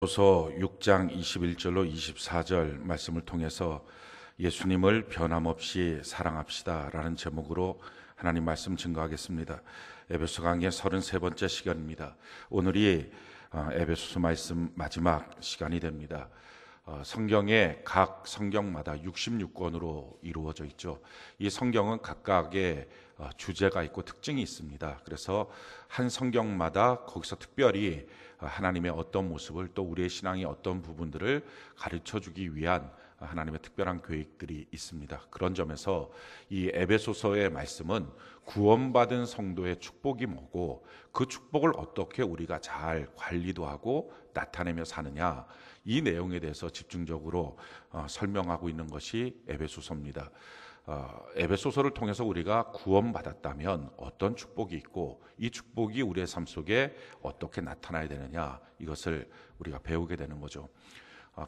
에베소서 6장 21절로 24절 말씀을 통해서 예수님을 변함없이 사랑합시다 라는 제목으로 하나님 말씀 증거하겠습니다. 에베소 강의 33번째 시간입니다. 오늘이 에베소서 말씀 마지막 시간이 됩니다. 성경에 각 성경마다 66권으로 이루어져 있죠. 이 성경은 각각의 주제가 있고 특징이 있습니다. 그래서 한 성경마다 거기서 특별히 하나님의 어떤 모습을, 또 우리의 신앙의 어떤 부분들을 가르쳐주기 위한 하나님의 특별한 계획들이 있습니다. 그런 점에서 이 에베소서의 말씀은 구원받은 성도의 축복이 뭐고, 그 축복을 어떻게 우리가 잘 관리도 하고 나타내며 사느냐, 이 내용에 대해서 집중적으로 설명하고 있는 것이 에베소서입니다. 에베소서를 통해서 우리가 구원받았다면 어떤 축복이 있고, 이 축복이 우리의 삶 속에 어떻게 나타나야 되느냐, 이것을 우리가 배우게 되는 거죠.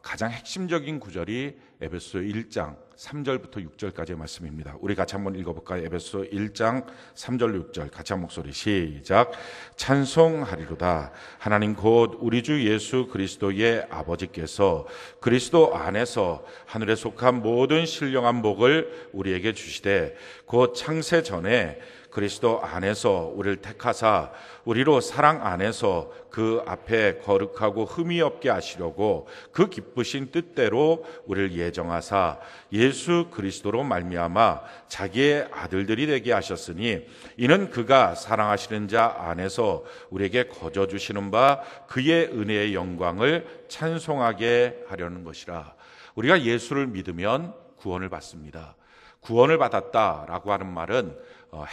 가장 핵심적인 구절이 에베소서 1장 3절부터 6절까지의 말씀입니다. 우리 같이 한번 읽어볼까요? 에베소서 1장 3절 6절 같이 한 목소리 시작. 찬송하리로다. 하나님 곧 우리 주 예수 그리스도의 아버지께서 그리스도 안에서 하늘에 속한 모든 신령한 복을 우리에게 주시되, 곧 창세 전에 그리스도 안에서 우리를 택하사 우리로 사랑 안에서 그 앞에 거룩하고 흠이 없게 하시려고 그 기쁘신 뜻대로 우리를 예정하사 예수 그리스도로 말미암아 자기의 아들들이 되게 하셨으니, 이는 그가 사랑하시는 자 안에서 우리에게 거저 주시는 바 그의 은혜의 영광을 찬송하게 하려는 것이라. 우리가 예수를 믿으면 구원을 받습니다. 구원을 받았다라고 하는 말은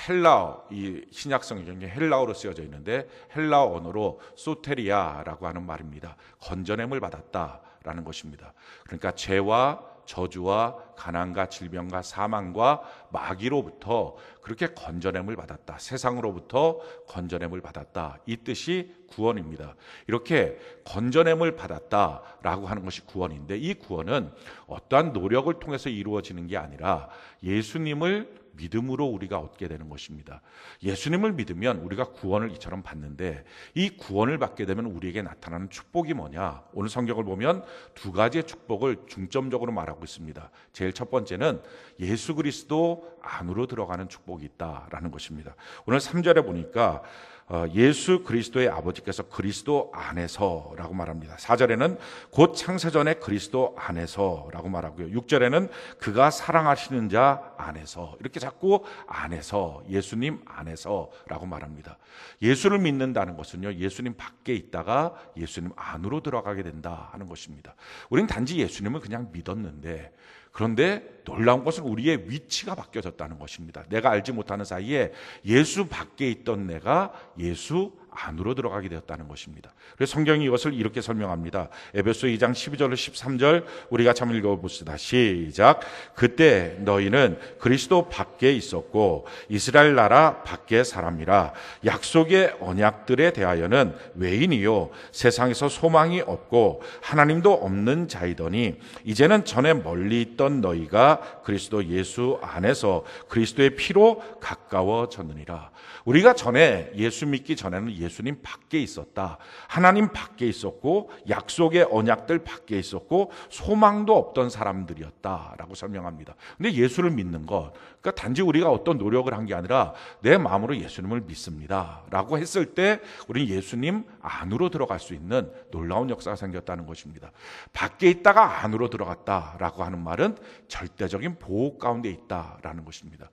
헬라어, 이 신약 성경에 헬라어로 쓰여져 있는데 헬라어 언어로 소테리아라고 하는 말입니다. 건져냄을 받았다라는 것입니다. 그러니까 죄와 저주와 가난과 질병과 사망과 마귀로부터 그렇게 건져냄을 받았다, 세상으로부터 건져냄을 받았다, 이 뜻이 구원입니다. 이렇게 건져냄을 받았다라고 하는 것이 구원인데, 이 구원은 어떠한 노력을 통해서 이루어지는 게 아니라 예수님을 믿음으로 우리가 얻게 되는 것입니다. 예수님을 믿으면 우리가 구원을 이처럼 받는데, 이 구원을 받게 되면 우리에게 나타나는 축복이 뭐냐? 오늘 성경을 보면 두 가지의 축복을 중점적으로 말하고 있습니다. 제일 첫 번째는 예수 그리스도 안으로 들어가는 축복이 있다라는 것입니다. 오늘 3절에 보니까 예수 그리스도의 아버지께서 그리스도 안에서라고 말합니다. 4절에는 곧 창세전에 그리스도 안에서라고 말하고요. 6절에는 그가 사랑하시는 자 안에서, 이렇게 자꾸 안에서, 예수님 안에서라고 말합니다. 예수를 믿는다는 것은요, 예수님 밖에 있다가 예수님 안으로 들어가게 된다 하는 것입니다. 우리는 단지 예수님을 그냥 믿었는데, 그런데 놀라운 것은 우리의 위치가 바뀌어졌다는 것입니다. 내가 알지 못하는 사이에 예수 밖에 있던 내가 예수 안으로 들어가게 되었다는 것입니다. 그래서 성경이 이것을 이렇게 설명합니다. 에베소 2장 12절로 13절 우리 같이 한번 읽어봅시다. 시작. 그때 너희는 그리스도 밖에 있었고 이스라엘 나라 밖의 사람이라. 약속의 언약들에 대하여는 외인이요 세상에서 소망이 없고 하나님도 없는 자이더니, 이제는 전에 멀리 있던 너희가 그리스도 예수 안에서 그리스도의 피로 가까워졌느니라. 우리가 전에 예수 믿기 전에는 예수님 밖에 있었다. 하나님 밖에 있었고 약속의 언약들 밖에 있었고 소망도 없던 사람들이었다라고 설명합니다. 근데 예수를 믿는 것, 그러니까 단지 우리가 어떤 노력을 한 게 아니라 내 마음으로 예수님을 믿습니다라고 했을 때 우리는 예수님 안으로 들어갈 수 있는 놀라운 역사가 생겼다는 것입니다. 밖에 있다가 안으로 들어갔다라고 하는 말은 절대적인 보호 가운데 있다라는 것입니다.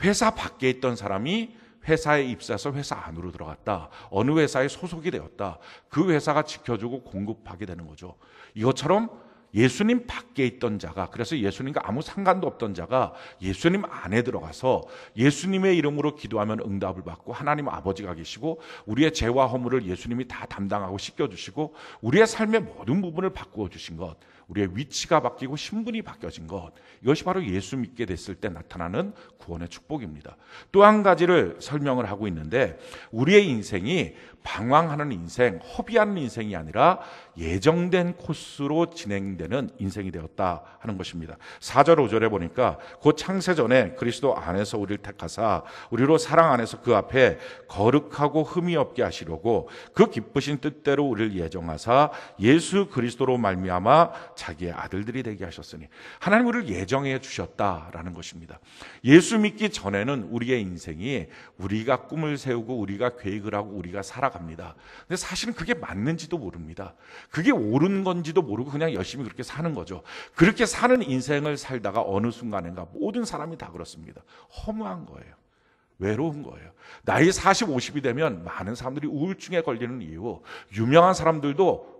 회사 밖에 있던 사람이 회사에 입사해서 회사 안으로 들어갔다. 어느 회사에 소속이 되었다. 그 회사가 지켜주고 공급하게 되는 거죠. 이것처럼 예수님 밖에 있던 자가, 그래서 예수님과 아무 상관도 없던 자가 예수님 안에 들어가서 예수님의 이름으로 기도하면 응답을 받고, 하나님 아버지가 계시고 우리의 죄와 허물을 예수님이 다 담당하고 씻겨주시고 우리의 삶의 모든 부분을 바꾸어 주신 것, 우리의 위치가 바뀌고 신분이 바뀌어진 것, 이것이 바로 예수 믿게 됐을 때 나타나는 구원의 축복입니다. 또 한 가지를 설명을 하고 있는데, 우리의 인생이 방황하는 인생, 허비하는 인생이 아니라 예정된 코스로 진행되는 진행되는 인생이 되었다 하는 것입니다. 4절 5절에 보니까 곧 창세전에 그리스도 안에서 우리를 택하사 우리로 사랑 안에서 그 앞에 거룩하고 흠이 없게 하시려고 그 기쁘신 뜻대로 우리를 예정하사 예수 그리스도로 말미암아 자기의 아들들이 되게 하셨으니, 하나님 우리를 예정해 주셨다라는 것입니다. 예수 믿기 전에는 우리의 인생이 우리가 꿈을 세우고 우리가 계획을 하고 우리가 살아갑니다. 근데 사실은 그게 맞는지도 모릅니다. 그게 옳은 건지도 모르고 그냥 열심히 그렇게 사는 거죠. 그렇게 사는 인생을 살다가 어느 순간인가 모든 사람이 다 그렇습니다. 허무한 거예요. 외로운 거예요. 나이 40, 50이 되면 많은 사람들이 우울증에 걸리는 이유, 유명한 사람들도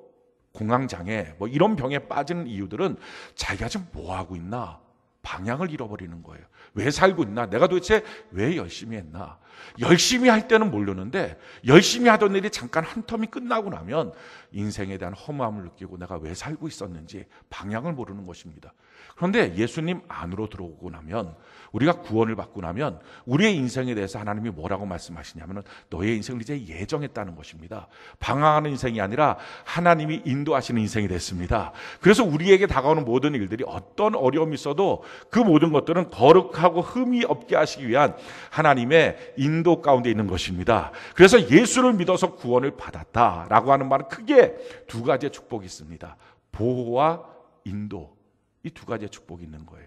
공황장애 뭐 이런 병에 빠지는 이유들은 자기가 지금 뭐 하고 있나, 방향을 잃어버리는 거예요. 왜 살고 있나, 내가 도대체 왜 열심히 했나. 열심히 할 때는 모르는데 열심히 하던 일이 잠깐 한 텀이 끝나고 나면 인생에 대한 허무함을 느끼고 내가 왜 살고 있었는지 방향을 모르는 것입니다. 그런데 예수님 안으로 들어오고 나면, 우리가 구원을 받고 나면 우리의 인생에 대해서 하나님이 뭐라고 말씀하시냐면 너의 인생을 이제 예정했다는 것입니다. 방황하는 인생이 아니라 하나님이 인도하시는 인생이 됐습니다. 그래서 우리에게 다가오는 모든 일들이 어떤 어려움이 있어도 그 모든 것들은 거룩하고 흠이 없게 하시기 위한 하나님의 인도 가운데 있는 것입니다. 그래서 예수를 믿어서 구원을 받았다라고 하는 말은 크게 두 가지의 축복이 있습니다. 보호와 인도, 이 두 가지의 축복이 있는 거예요.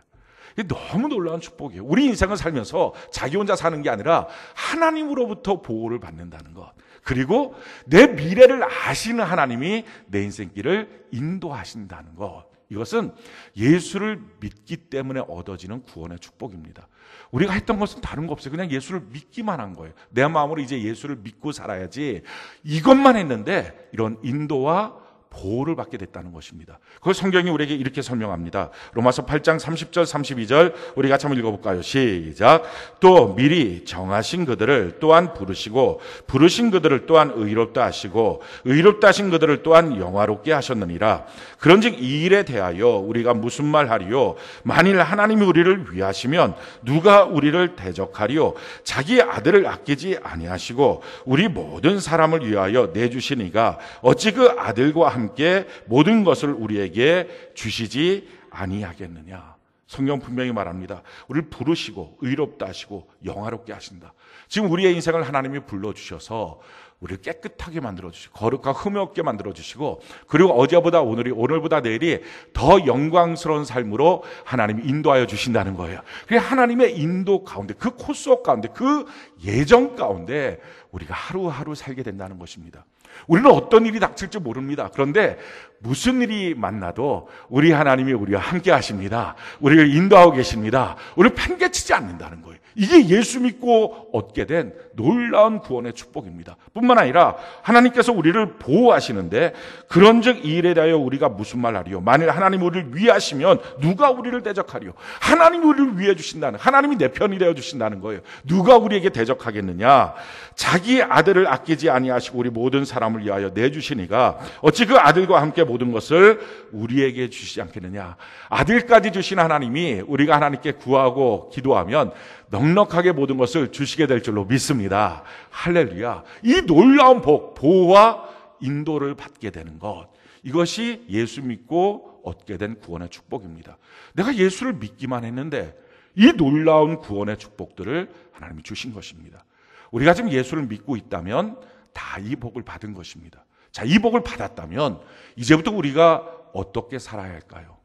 이게 너무 놀라운 축복이에요. 우리 인생을 살면서 자기 혼자 사는 게 아니라 하나님으로부터 보호를 받는다는 것, 그리고 내 미래를 아시는 하나님이 내 인생길을 인도하신다는 것, 이것은 예수를 믿기 때문에 얻어지는 구원의 축복입니다. 우리가 했던 것은 다른 거 없어요. 그냥 예수를 믿기만 한 거예요. 내 마음으로 이제 예수를 믿고 살아야지, 이것만 했는데 이런 인도와 보호를 받게 됐다는 것입니다. 그걸 성경이 우리에게 이렇게 설명합니다. 로마서 8장 30절 32절 우리 같이 한번 읽어볼까요? 시작. 또 미리 정하신 그들을 또한 부르시고 부르신 그들을 또한 의롭다 하시고 의롭다 하신 그들을 또한 영화롭게 하셨느니라. 그런즉 이 일에 대하여 우리가 무슨 말 하리요? 만일 하나님이 우리를 위하시면 누가 우리를 대적하리요? 자기 아들을 아끼지 아니하시고 우리 모든 사람을 위하여 내주시니가 어찌 그 아들과 함께 모든 것을 우리에게 주시지 아니하겠느냐. 성경 분명히 말합니다. 우리를 부르시고 의롭다 하시고 영화롭게 하신다. 지금 우리의 인생을 하나님이 불러주셔서 우리를 깨끗하게 만들어주시고 거룩하고 흠이 없게 만들어주시고, 그리고 어제보다 오늘이, 오늘보다 내일이 더 영광스러운 삶으로 하나님이 인도하여 주신다는 거예요. 그래서 하나님의 인도 가운데, 그 코스업 가운데, 그 예정 가운데 우리가 하루하루 살게 된다는 것입니다. 우리는 어떤 일이 닥칠지 모릅니다. 그런데 무슨 일이 만나도 우리 하나님이 우리와 함께 하십니다. 우리를 인도하고 계십니다. 우리를 팽개치지 않는다는 거예요. 이게 예수 믿고 얻게 된 놀라운 구원의 축복입니다. 뿐만 아니라 하나님께서 우리를 보호하시는데, 그런즉 이 일에 대하여 우리가 무슨 말 하리요? 만일 하나님이 우리를 위하시면 누가 우리를 대적하리요? 하나님이 우리를 위해 주신다는, 하나님이 내 편이 되어 주신다는 거예요. 누가 우리에게 대적하겠느냐? 자기 아들을 아끼지 아니하시고 우리 모든 사람을 위하여 내주시니가 어찌 그 아들과 함께 모든 것을 우리에게 주시지 않겠느냐. 아들까지 주신 하나님이 우리가 하나님께 구하고 기도하면 넉넉하게 모든 것을 주시게 될 줄로 믿습니다. 할렐루야. 이 놀라운 복, 보호와 인도를 받게 되는 것, 이것이 예수 믿고 얻게 된 구원의 축복입니다. 내가 예수를 믿기만 했는데 이 놀라운 구원의 축복들을 하나님이 주신 것입니다. 우리가 지금 예수를 믿고 있다면 다 이 복을 받은 것입니다. 자, 이 복을 받았다면 이제부터 우리가 어떻게 살아야 할까요?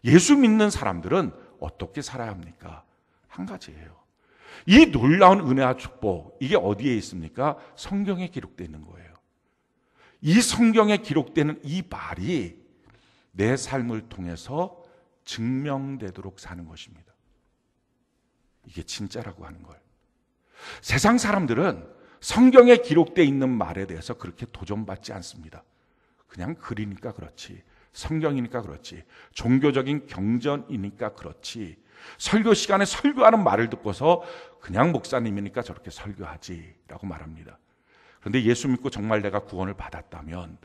예수 믿는 사람들은 어떻게 살아야 합니까? 한 가지예요. 이 놀라운 은혜와 축복, 이게 어디에 있습니까? 성경에 기록되어 있는 거예요. 이 성경에 기록되는 이 말이 내 삶을 통해서 증명되도록 사는 것입니다. 이게 진짜라고 하는 걸. 세상 사람들은 성경에 기록되어 있는 말에 대해서 그렇게 도전받지 않습니다. 그냥 글이니까 그렇지, 성경이니까 그렇지, 종교적인 경전이니까 그렇지, 설교 시간에 설교하는 말을 듣고서 그냥 목사님이니까 저렇게 설교하지라고 말합니다. 그런데 예수 믿고 정말 내가 구원을 받았다면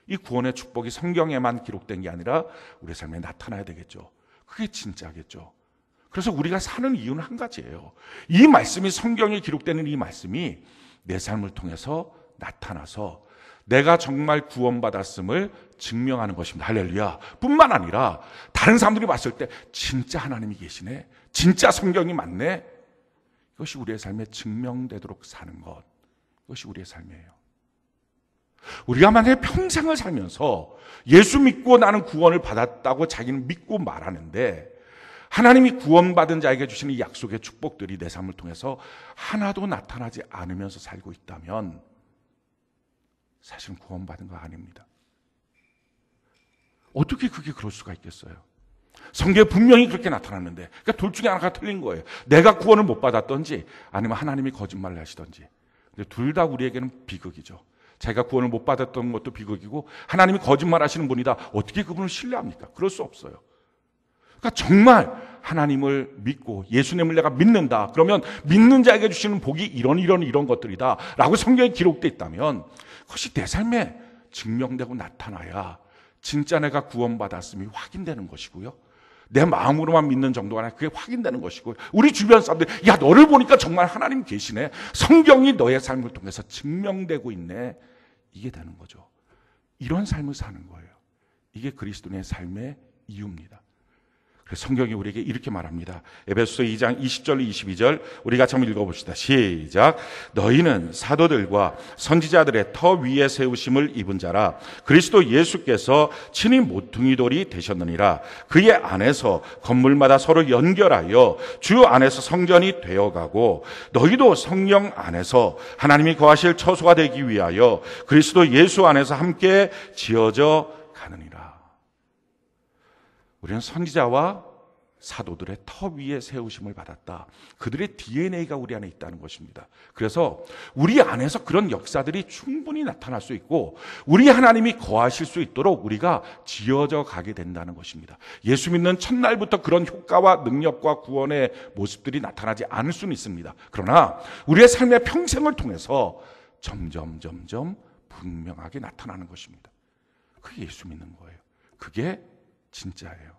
이 구원의 축복이 성경에만 기록된 게 아니라 우리 삶에 나타나야 되겠죠. 그게 진짜겠죠. 그래서 우리가 사는 이유는 한 가지예요. 이 말씀이, 성경에 기록되는 이 말씀이 내 삶을 통해서 나타나서 내가 정말 구원받았음을 증명하는 것입니다. 할렐루야. 뿐만 아니라 다른 사람들이 봤을 때 진짜 하나님이 계시네, 진짜 성경이 맞네, 이것이 우리의 삶에 증명되도록 사는 것, 이것이 우리의 삶이에요. 우리가 만약에 평생을 살면서 예수 믿고 나는 구원을 받았다고 자기는 믿고 말하는데 하나님이 구원받은 자에게 주시는 이 약속의 축복들이 내 삶을 통해서 하나도 나타나지 않으면서 살고 있다면 사실은 구원받은 거 아닙니다. 어떻게 그게 그럴 수가 있겠어요? 성경에 분명히 그렇게 나타났는데, 그러니까 둘 중에 하나가 틀린 거예요. 내가 구원을 못 받았던지 아니면 하나님이 거짓말을 하시던지. 근데 둘 다 우리에게는 비극이죠. 자기가 구원을 못 받았던 것도 비극이고 하나님이 거짓말하시는 분이다, 어떻게 그분을 신뢰합니까? 그럴 수 없어요. 그러니까 정말 하나님을 믿고 예수님을 내가 믿는다, 그러면 믿는 자에게 주시는 복이 이런 것들이다 라고 성경에 기록되어 있다면 그것이 내 삶에 증명되고 나타나야 진짜 내가 구원받았음이 확인되는 것이고요, 내 마음으로만 믿는 정도가 아니라 그게 확인되는 것이고, 우리 주변 사람들이 야, 너를 보니까 정말 하나님 계시네, 성경이 너의 삶을 통해서 증명되고 있네, 이게 되는 거죠. 이런 삶을 사는 거예요. 이게 그리스도인의 삶의 이유입니다. 그래서 성경이 우리에게 이렇게 말합니다. 에베소서 2장 20절 22절 우리 같이 한번 읽어봅시다. 시작. 너희는 사도들과 선지자들의 터 위에 세우심을 입은 자라. 그리스도 예수께서 친히 모퉁이 돌이 되셨느니라. 그의 안에서 건물마다 서로 연결하여 주 안에서 성전이 되어가고 너희도 성령 안에서 하나님이 거하실 처소가 되기 위하여 그리스도 예수 안에서 함께 지어져 가느니라. 우리는 선지자와 사도들의 터 위에 세우심을 받았다. 그들의 DNA가 우리 안에 있다는 것입니다. 그래서 우리 안에서 그런 역사들이 충분히 나타날 수 있고 우리 하나님이 거하실 수 있도록 우리가 지어져 가게 된다는 것입니다. 예수 믿는 첫날부터 그런 효과와 능력과 구원의 모습들이 나타나지 않을 수는 있습니다. 그러나 우리의 삶의 평생을 통해서 점점 분명하게 나타나는 것입니다. 그게 예수 믿는 거예요. 그게 진짜예요.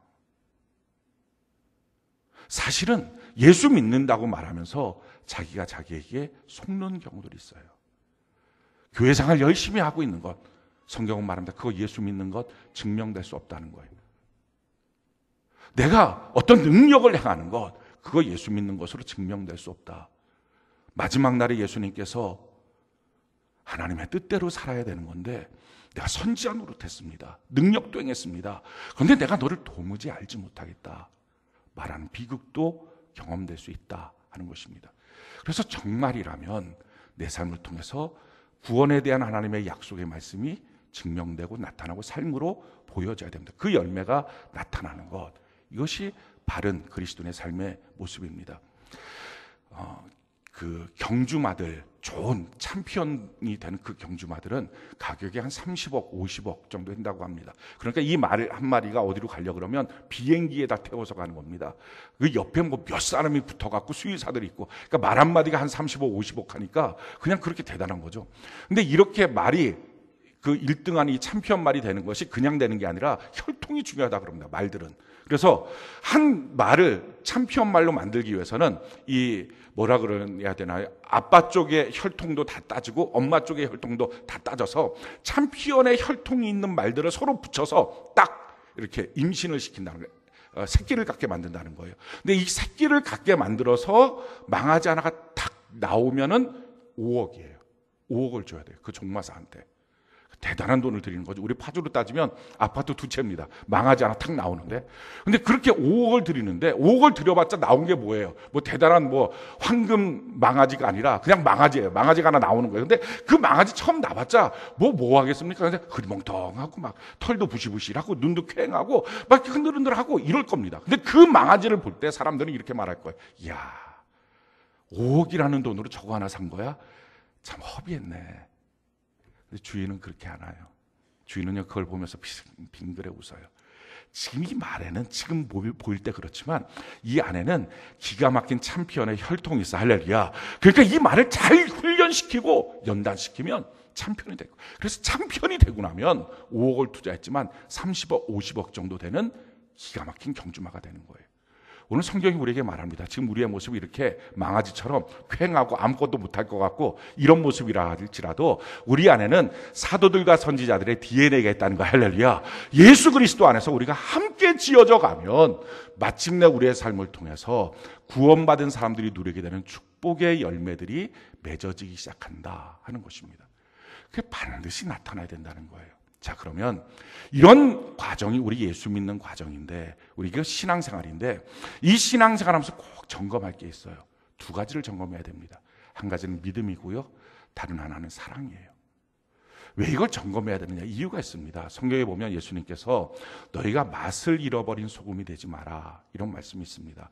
사실은 예수 믿는다고 말하면서 자기가 자기에게 속는 경우들이 있어요. 교회 생활 열심히 하고 있는 것, 성경은 말합니다. 그거 예수 믿는 것 증명될 수 없다는 거예요. 내가 어떤 능력을 행하는 것, 그거 예수 믿는 것으로 증명될 수 없다. 마지막 날에 예수님께서 하나님의 뜻대로 살아야 되는 건데 내가 선지자 노릇했습니다. 능력도 행했습니다. 그런데 내가 너를 도무지 알지 못하겠다 말하는 비극도 경험될 수 있다 하는 것입니다. 그래서 정말이라면 내 삶을 통해서 구원에 대한 하나님의 약속의 말씀이 증명되고 나타나고 삶으로 보여져야 됩니다. 그 열매가 나타나는 것, 이것이 바른 그리스도인의 삶의 모습입니다. 그 경주마들, 좋은 챔피언이 되는 그 경주마들은 가격이 한 30억, 50억 정도 된다고 합니다. 그러니까 이 말 한 마리가 어디로 가려고 그러면 비행기에다 태워서 가는 겁니다. 그 옆에 뭐 몇 사람이 붙어갖고 수의사들이 있고, 그러니까 말 한 마디가 한 30억, 50억 하니까 그냥 그렇게 대단한 거죠. 근데 이렇게 말이 그 1등한 이 챔피언 말이 되는 것이 그냥 되는 게 아니라 혈통이 중요하다 그럽니다. 말들은. 그래서 한 말을 챔피언 말로 만들기 위해서는 이 뭐라 그래야 되나요? 아빠 쪽의 혈통도 다 따지고 엄마 쪽의 혈통도 다 따져서 챔피언의 혈통이 있는 말들을 서로 붙여서 딱 이렇게 임신을 시킨다는 거예요. 새끼를 갖게 만든다는 거예요. 근데 이 새끼를 갖게 만들어서 망하지 하나가 딱 나오면은 5억이에요. 5억을 줘야 돼요. 그 종마사한테. 대단한 돈을 드리는 거죠. 우리 파주로 따지면 아파트 2채입니다. 망하지 않아 탁 나오는데. 근데 그렇게 5억을 드리는데 5억을 들여봤자 나온 게 뭐예요? 뭐 대단한 뭐 황금 망아지가 아니라 그냥 망아지예요. 망아지가 하나 나오는 거예요. 근데 그 망아지 처음 나봤자 뭐 하겠습니까? 근데 흐리멍텅하고 막 털도 부시부시하고 눈도 퀭하고 막 흔들흔들하고 이럴 겁니다. 근데 그 망아지를 볼 때 사람들은 이렇게 말할 거예요. 이야, 5억이라는 돈으로 저거 하나 산 거야? 참 허비했네. 주인은 그렇게 안 와요. 주인은요, 그걸 보면서 빙그레 웃어요. 지금 이 말에는 지금 보일 때 그렇지만 이 안에는 기가 막힌 챔피언의 혈통이 있어. 할렐루야. 그러니까 이 말을 잘 훈련시키고 연단시키면 챔피언이 되고, 그래서 챔피언이 되고 나면 5억을 투자했지만 30억, 50억 정도 되는 기가 막힌 경주마가 되는 거예요. 오늘 성경이 우리에게 말합니다. 지금 우리의 모습이 이렇게 망아지처럼 퀭하고 아무것도 못할 것 같고 이런 모습이라 할지라도 우리 안에는 사도들과 선지자들의 DNA가 있다는 거. 할렐루야. 예수 그리스도 안에서 우리가 함께 지어져 가면 마침내 우리의 삶을 통해서 구원받은 사람들이 누리게 되는 축복의 열매들이 맺어지기 시작한다 하는 것입니다. 그게 반드시 나타나야 된다는 거예요. 자, 그러면 이런 과정이 우리 예수 믿는 과정인데, 우리가 신앙생활인데, 이 신앙생활하면서 꼭 점검할 게 있어요. 두 가지를 점검해야 됩니다. 한 가지는 믿음이고요, 다른 하나는 사랑이에요. 왜 이걸 점검해야 되느냐? 이유가 있습니다. 성경에 보면 예수님께서 너희가 맛을 잃어버린 소금이 되지 마라, 이런 말씀이 있습니다.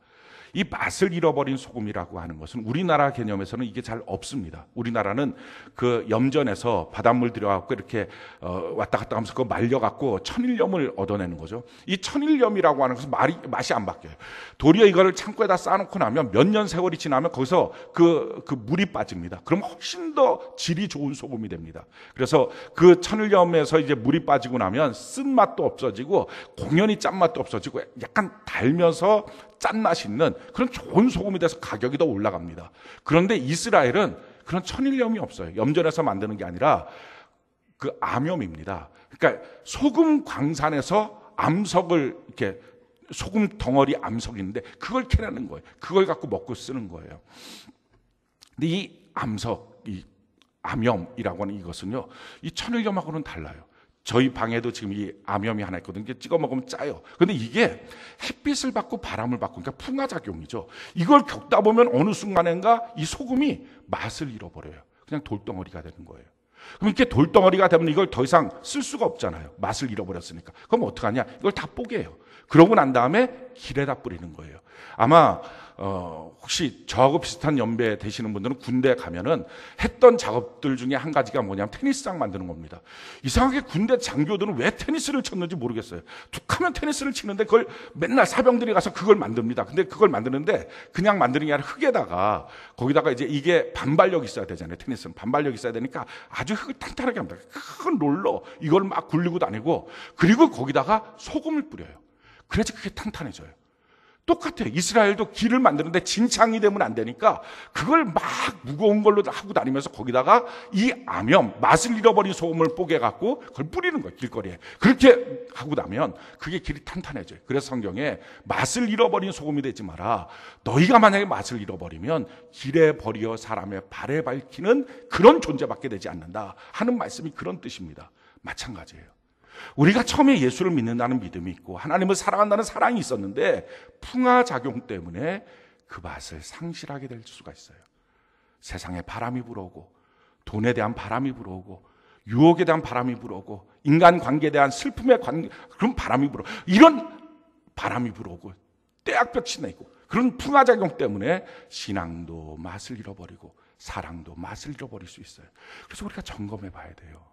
이 맛을 잃어버린 소금이라고 하는 것은 우리나라 개념에서는 이게 잘 없습니다. 우리나라는 그 염전에서 바닷물 들여갖고 이렇게 왔다 갔다 하면서 그거 말려갖고 천일염을 얻어내는 거죠. 이 천일염이라고 하는 것은 맛이 안 바뀌어요. 도리어 이거를 창고에다 쌓아놓고 나면 몇 년 세월이 지나면 거기서 그 물이 빠집니다. 그럼 훨씬 더 질이 좋은 소금이 됩니다. 그래서 그 천일염에서 이제 물이 빠지고 나면 쓴맛도 없어지고 공연히 짠맛도 없어지고 약간 달면서 짠맛이 있는 그런 좋은 소금이 돼서 가격이 더 올라갑니다. 그런데 이스라엘은 그런 천일염이 없어요. 염전에서 만드는 게 아니라 그 암염입니다. 그러니까 소금 광산에서 암석을 이렇게 소금 덩어리 암석인데 그걸 캐내는 거예요. 그걸 갖고 먹고 쓰는 거예요. 근데 이 암석, 이 암염이라고 하는 이것은요, 이 천일염하고는 달라요. 저희 방에도 지금 이 암염이 하나 있거든요. 찍어 먹으면 짜요. 근데 이게 햇빛을 받고 바람을 받고, 그러니까 풍화작용이죠. 이걸 겪다 보면 어느 순간인가 이 소금이 맛을 잃어버려요. 그냥 돌덩어리가 되는 거예요. 그럼 이렇게 돌덩어리가 되면 이걸 더 이상 쓸 수가 없잖아요. 맛을 잃어버렸으니까. 그럼 어떡하냐? 이걸 다 뽀개요. 그러고 난 다음에 길에다 뿌리는 거예요. 아마 혹시 저하고 비슷한 연배 되시는 분들은 군대 가면은 했던 작업들 중에 한 가지가 뭐냐면 테니스장 만드는 겁니다. 이상하게 군대 장교들은 왜 테니스를 쳤는지 모르겠어요. 툭하면 테니스를 치는데 그걸 맨날 사병들이 가서 그걸 만듭니다. 근데 그걸 만드는데 그냥 만드는 게 아니라 흙에다가, 거기다가 이제 이게 반발력이 있어야 되잖아요. 테니스는 반발력이 있어야 되니까 아주 흙을 탄탄하게 합니다. 큰 롤러 이걸 막 굴리고 다니고, 그리고 거기다가 소금을 뿌려요. 그래야지 그게 탄탄해져요. 똑같아요. 이스라엘도 길을 만드는데 진창이 되면 안 되니까 그걸 막 무거운 걸로 하고 다니면서 거기다가 이 암염, 맛을 잃어버린 소금을 뽀개갖고 그걸 뿌리는 거예요. 길거리에. 그렇게 하고 나면 그게 길이 탄탄해져요. 그래서 성경에 맛을 잃어버린 소금이 되지 마라. 너희가 만약에 맛을 잃어버리면 길에 버려 사람의 발에 밝히는 그런 존재밖에 되지 않는다 하는 말씀이 그런 뜻입니다. 마찬가지예요. 우리가 처음에 예수를 믿는다는 믿음이 있고 하나님을 사랑한다는 사랑이 있었는데 풍화작용 때문에 그 맛을 상실하게 될 수가 있어요. 세상에 바람이 불어오고, 돈에 대한 바람이 불어오고, 유혹에 대한 바람이 불어오고, 인간관계에 대한 슬픔의 그런 바람이 불어오고, 이런 바람이 불어오고 떼약볕이 내고, 그런 풍화작용 때문에 신앙도 맛을 잃어버리고 사랑도 맛을 잃어버릴 수 있어요. 그래서 우리가 점검해 봐야 돼요.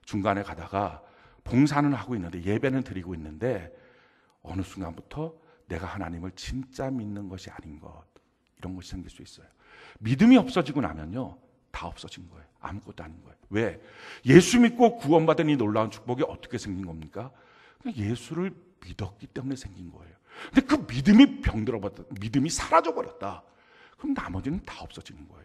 중간에 가다가 봉사는 하고 있는데, 예배는 드리고 있는데 어느 순간부터 내가 하나님을 진짜 믿는 것이 아닌 것, 이런 것이 생길 수 있어요. 믿음이 없어지고 나면요, 다 없어진 거예요. 아무것도 아닌 거예요. 왜? 예수 믿고 구원받은 이 놀라운 축복이 어떻게 생긴 겁니까? 예수를 믿었기 때문에 생긴 거예요. 근데 그 믿음이 병들어버렸다, 믿음이 사라져버렸다, 그럼 나머지는 다 없어지는 거예요.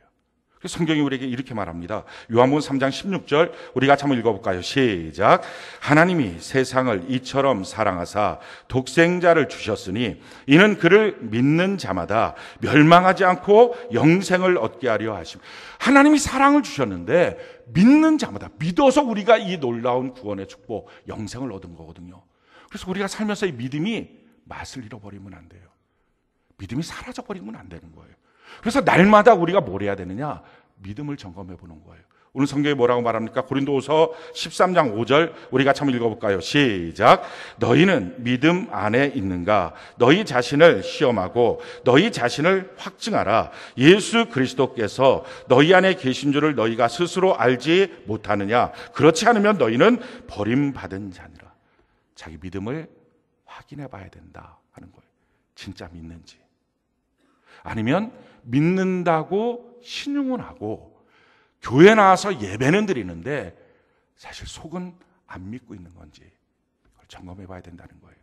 성경이 우리에게 이렇게 말합니다. 요한복음 3장 16절 우리 같이 한번 읽어볼까요? 시작. 하나님이 세상을 이처럼 사랑하사 독생자를 주셨으니 이는 그를 믿는 자마다 멸망하지 않고 영생을 얻게 하려 하심. 하나님이 사랑을 주셨는데 믿는 자마다, 믿어서 우리가 이 놀라운 구원의 축복, 영생을 얻은 거거든요. 그래서 우리가 살면서 이 믿음이 맛을 잃어버리면 안 돼요. 믿음이 사라져버리면 안 되는 거예요. 그래서 날마다 우리가 뭘 해야 되느냐? 믿음을 점검해 보는 거예요. 오늘 성경이 뭐라고 말합니까? 고린도후서 13장 5절 우리 같이 한번 읽어볼까요? 시작. 너희는 믿음 안에 있는가? 너희 자신을 시험하고 너희 자신을 확증하라. 예수 그리스도께서 너희 안에 계신 줄을 너희가 스스로 알지 못하느냐? 그렇지 않으면 너희는 버림받은 자니라. 자기 믿음을 확인해 봐야 된다 하는 거예요. 진짜 믿는지. 아니면 믿는다고 신용은 하고 교회 나와서 예배는 드리는데 사실 속은 안 믿고 있는 건지, 그걸 점검해 봐야 된다는 거예요.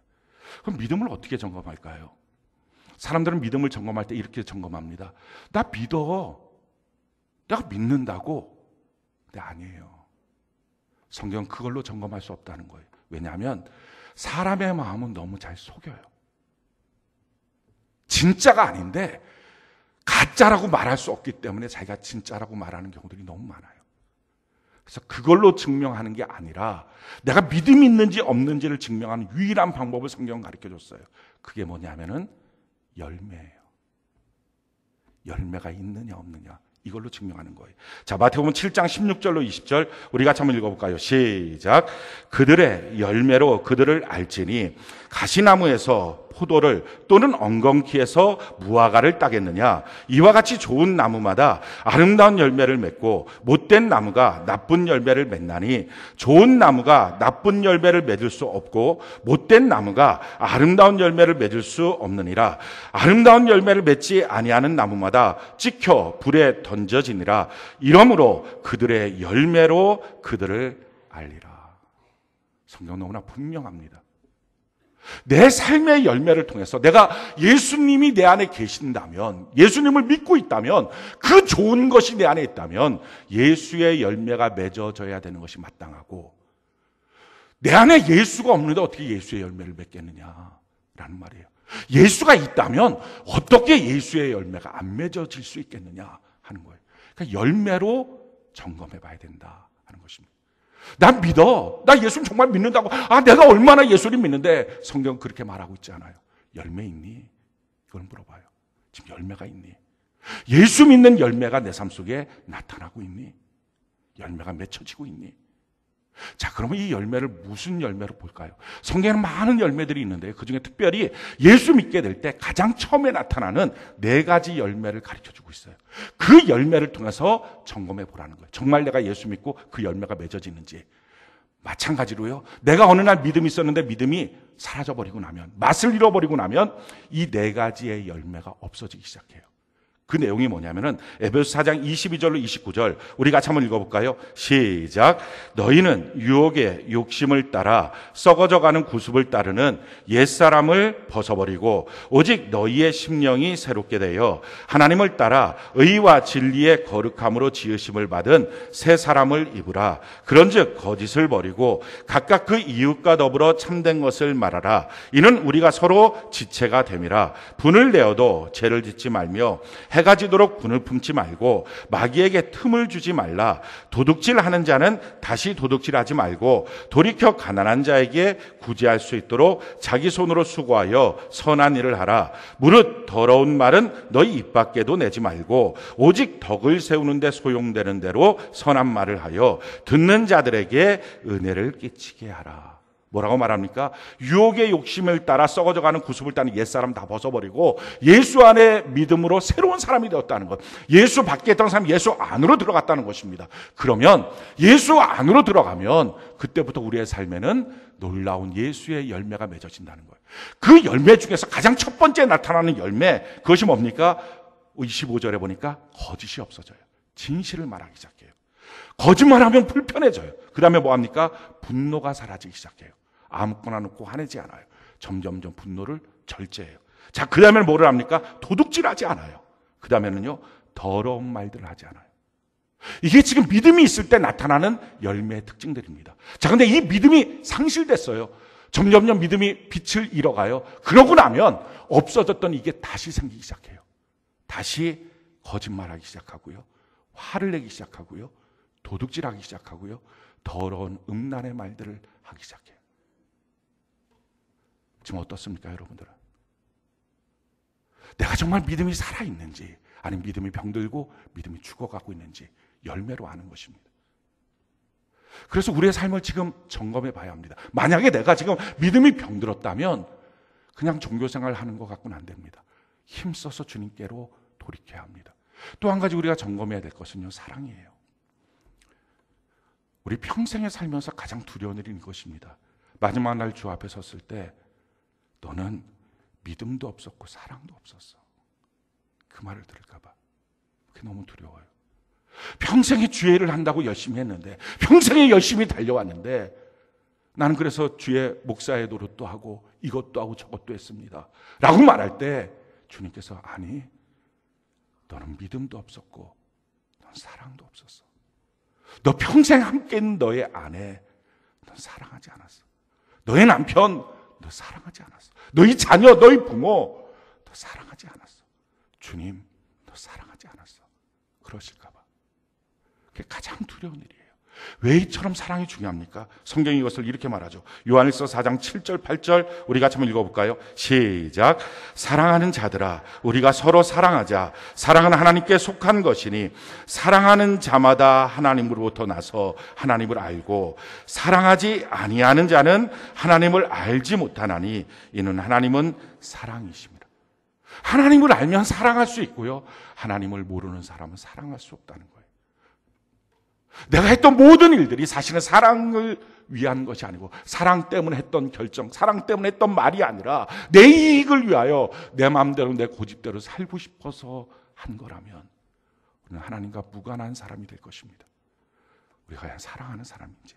그럼 믿음을 어떻게 점검할까요? 사람들은 믿음을 점검할 때 이렇게 점검합니다. 나 믿어. 내가 믿는다고. 근데 아니에요. 성경은 그걸로 점검할 수 없다는 거예요. 왜냐하면 사람의 마음은 너무 잘 속여요. 진짜가 아닌데 가짜라고 말할 수 없기 때문에 자기가 진짜라고 말하는 경우들이 너무 많아요. 그래서 그걸로 증명하는 게 아니라 내가 믿음이 있는지 없는지를 증명하는 유일한 방법을 성경은 가르쳐줬어요. 그게 뭐냐면은 열매예요. 열매가 있느냐 없느냐 이걸로 증명하는 거예요. 자, 마태복음 7장 16절로 20절 우리 같이 한번 읽어볼까요? 시작. 그들의 열매로 그들을 알지니 가시나무에서 포도를 또는 엉겅퀴에서 무화과를 따겠느냐. 이와 같이 좋은 나무마다 아름다운 열매를 맺고 못된 나무가 나쁜 열매를 맺나니 좋은 나무가 나쁜 열매를 맺을 수 없고 못된 나무가 아름다운 열매를 맺을 수 없느니라. 아름다운 열매를 맺지 아니하는 나무마다 찍혀 불에 던져지니라. 이러므로 그들의 열매로 그들을 알리라. 성경 너무나 분명합니다. 내 삶의 열매를 통해서 내가 예수님이 내 안에 계신다면, 예수님을 믿고 있다면, 그 좋은 것이 내 안에 있다면 예수의 열매가 맺어져야 되는 것이 마땅하고, 내 안에 예수가 없는데 어떻게 예수의 열매를 맺겠느냐라는 말이에요. 예수가 있다면 어떻게 예수의 열매가 안 맺어질 수 있겠느냐 하는 거예요. 그러니까 열매로 점검해 봐야 된다 하는 것입니다. 난 믿어. 나 예수님 정말 믿는다고. 내가 얼마나 예수님 믿는데 성경 그렇게 말하고 있지 않아요. 열매 있니? 이걸 물어봐요. 지금 열매가 있니? 예수 믿는 열매가 내 삶 속에 나타나고 있니? 열매가 맺혀지고 있니? 자, 그러면 이 열매를 무슨 열매로 볼까요? 성경에는 많은 열매들이 있는데 그중에 특별히 예수 믿게 될 때 가장 처음에 나타나는 4가지 열매를 가르쳐주고 있어요. 그 열매를 통해서 점검해 보라는 거예요. 정말 내가 예수 믿고 그 열매가 맺어지는지. 마찬가지로요, 내가 어느 날 믿음이 있었는데 믿음이 사라져버리고 나면, 맛을 잃어버리고 나면 이 4가지의 열매가 없어지기 시작해요. 그 내용이 뭐냐면은 에베소 4장 22절로 29절 우리 같이 한번 읽어볼까요? 시작. 너희는 유혹의 욕심을 따라 썩어져가는 구습을 따르는 옛사람을 벗어버리고 오직 너희의 심령이 새롭게 되어 하나님을 따라 의와 진리의 거룩함으로 지으심을 받은 새 사람을 입으라. 그런즉 거짓을 버리고 각각 그 이웃과 더불어 참된 것을 말하라. 이는 우리가 서로 지체가 됨이라. 분을 내어도 죄를 짓지 말며 해가 지도록 분을 품지 말고 마귀에게 틈을 주지 말라. 도둑질하는 자는 다시 도둑질하지 말고 돌이켜 가난한 자에게 구제할 수 있도록 자기 손으로 수고하여 선한 일을 하라. 무릇 더러운 말은 너희 입 밖에도 내지 말고 오직 덕을 세우는 데 소용되는 대로 선한 말을 하여 듣는 자들에게 은혜를 끼치게 하라. 뭐라고 말합니까? 유혹의 욕심을 따라 썩어져가는 구습을 따는 옛사람 다 벗어버리고 예수 안에 믿음으로 새로운 사람이 되었다는 것. 예수 밖에 있던 사람이 예수 안으로 들어갔다는 것입니다. 그러면 예수 안으로 들어가면 그때부터 우리의 삶에는 놀라운 예수의 열매가 맺어진다는 거예요. 그 열매 중에서 가장 첫 번째 나타나는 열매, 그것이 뭡니까? 25절에 보니까 거짓이 없어져요. 진실을 말하기 시작해요. 거짓말하면 불편해져요. 그 다음에 뭐합니까? 분노가 사라지기 시작해요. 아무거나 놓고 화내지 않아요. 점점점 분노를 절제해요. 자, 그 다음에 뭐를 합니까? 도둑질하지 않아요. 그 다음에는요, 더러운 말들을 하지 않아요. 이게 지금 믿음이 있을 때 나타나는 열매의 특징들입니다. 자, 근데 이 믿음이 상실됐어요. 점점점 믿음이 빛을 잃어가요. 그러고 나면 없어졌던 이게 다시 생기기 시작해요. 다시 거짓말하기 시작하고요. 화를 내기 시작하고요. 도둑질하기 시작하고요. 더러운 음란의 말들을 하기 시작해요. 지금 어떻습니까, 여러분들은? 내가 정말 믿음이 살아있는지, 아니면 믿음이 병들고 믿음이 죽어가고 있는지 열매로 아는 것입니다. 그래서 우리의 삶을 지금 점검해 봐야 합니다. 만약에 내가 지금 믿음이 병들었다면 그냥 종교생활 하는 것 갖고는 안 됩니다. 힘써서 주님께로 돌이켜야 합니다. 또 한 가지 우리가 점검해야 될 것은요, 사랑이에요. 우리 평생에 살면서 가장 두려운 일은 이것입니다. 마지막 날 주 앞에 섰을 때 너는 믿음도 없었고 사랑도 없었어. 그 말을 들을까 봐. 그게 너무 두려워요. 평생에 주의 일을 한다고 열심히 했는데, 평생에 열심히 달려왔는데, 나는 그래서 주의 목사의 노릇도 하고 이것도 하고 저것도 했습니다 라고 말할 때 주님께서 아니, 너는 믿음도 없었고 넌 사랑도 없었어. 너 평생 함께 있는 너의 아내 넌 사랑하지 않았어. 너의 남편 너 사랑하지 않았어. 너희 자녀, 너희 부모 너 사랑하지 않았어. 주님, 너 사랑하지 않았어. 그러실까 봐. 그게 가장 두려운 일이에요. 왜 이처럼 사랑이 중요합니까? 성경이 이것을 이렇게 말하죠. 요한일서 4장 7절 8절 우리 같이 한번 읽어볼까요? 시작. 사랑하는 자들아, 우리가 서로 사랑하자. 사랑은 하나님께 속한 것이니 사랑하는 자마다 하나님으로부터 나서 하나님을 알고 사랑하지 아니하는 자는 하나님을 알지 못하나니 이는 하나님은 사랑이십니다. 하나님을 알면 사랑할 수 있고요, 하나님을 모르는 사람은 사랑할 수 없다는 거예요. 내가 했던 모든 일들이 사실은 사랑을 위한 것이 아니고 사랑 때문에 했던 결정, 사랑 때문에 했던 말이 아니라 내 이익을 위하여 내 마음대로 내 고집대로 살고 싶어서 한 거라면 우리는 하나님과 무관한 사람이 될 것입니다. 우리가 과연 사랑하는 사람인지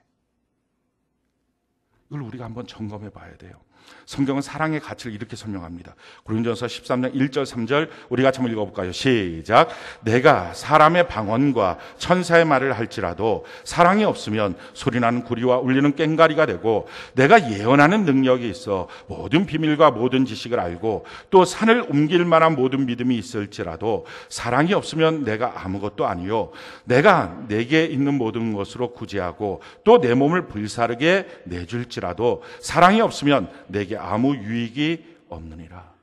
이걸 우리가 한번 점검해 봐야 돼요. 성경은 사랑의 가치를 이렇게 설명합니다. 고린도전서 13장 1절 3절 우리 같이 한번 읽어볼까요? 시작. 내가 사람의 방언과 천사의 말을 할지라도 사랑이 없으면 소리나는 구리와 울리는 꽹과리가 되고 내가 예언하는 능력이 있어 모든 비밀과 모든 지식을 알고 또 산을 옮길 만한 모든 믿음이 있을지라도 사랑이 없으면 내가 아무것도 아니요 내가 내게 있는 모든 것으로 구제하고 또 내 몸을 불사르게 내줄지라도 사랑이 없으면 내게 아무 유익이 없느니라.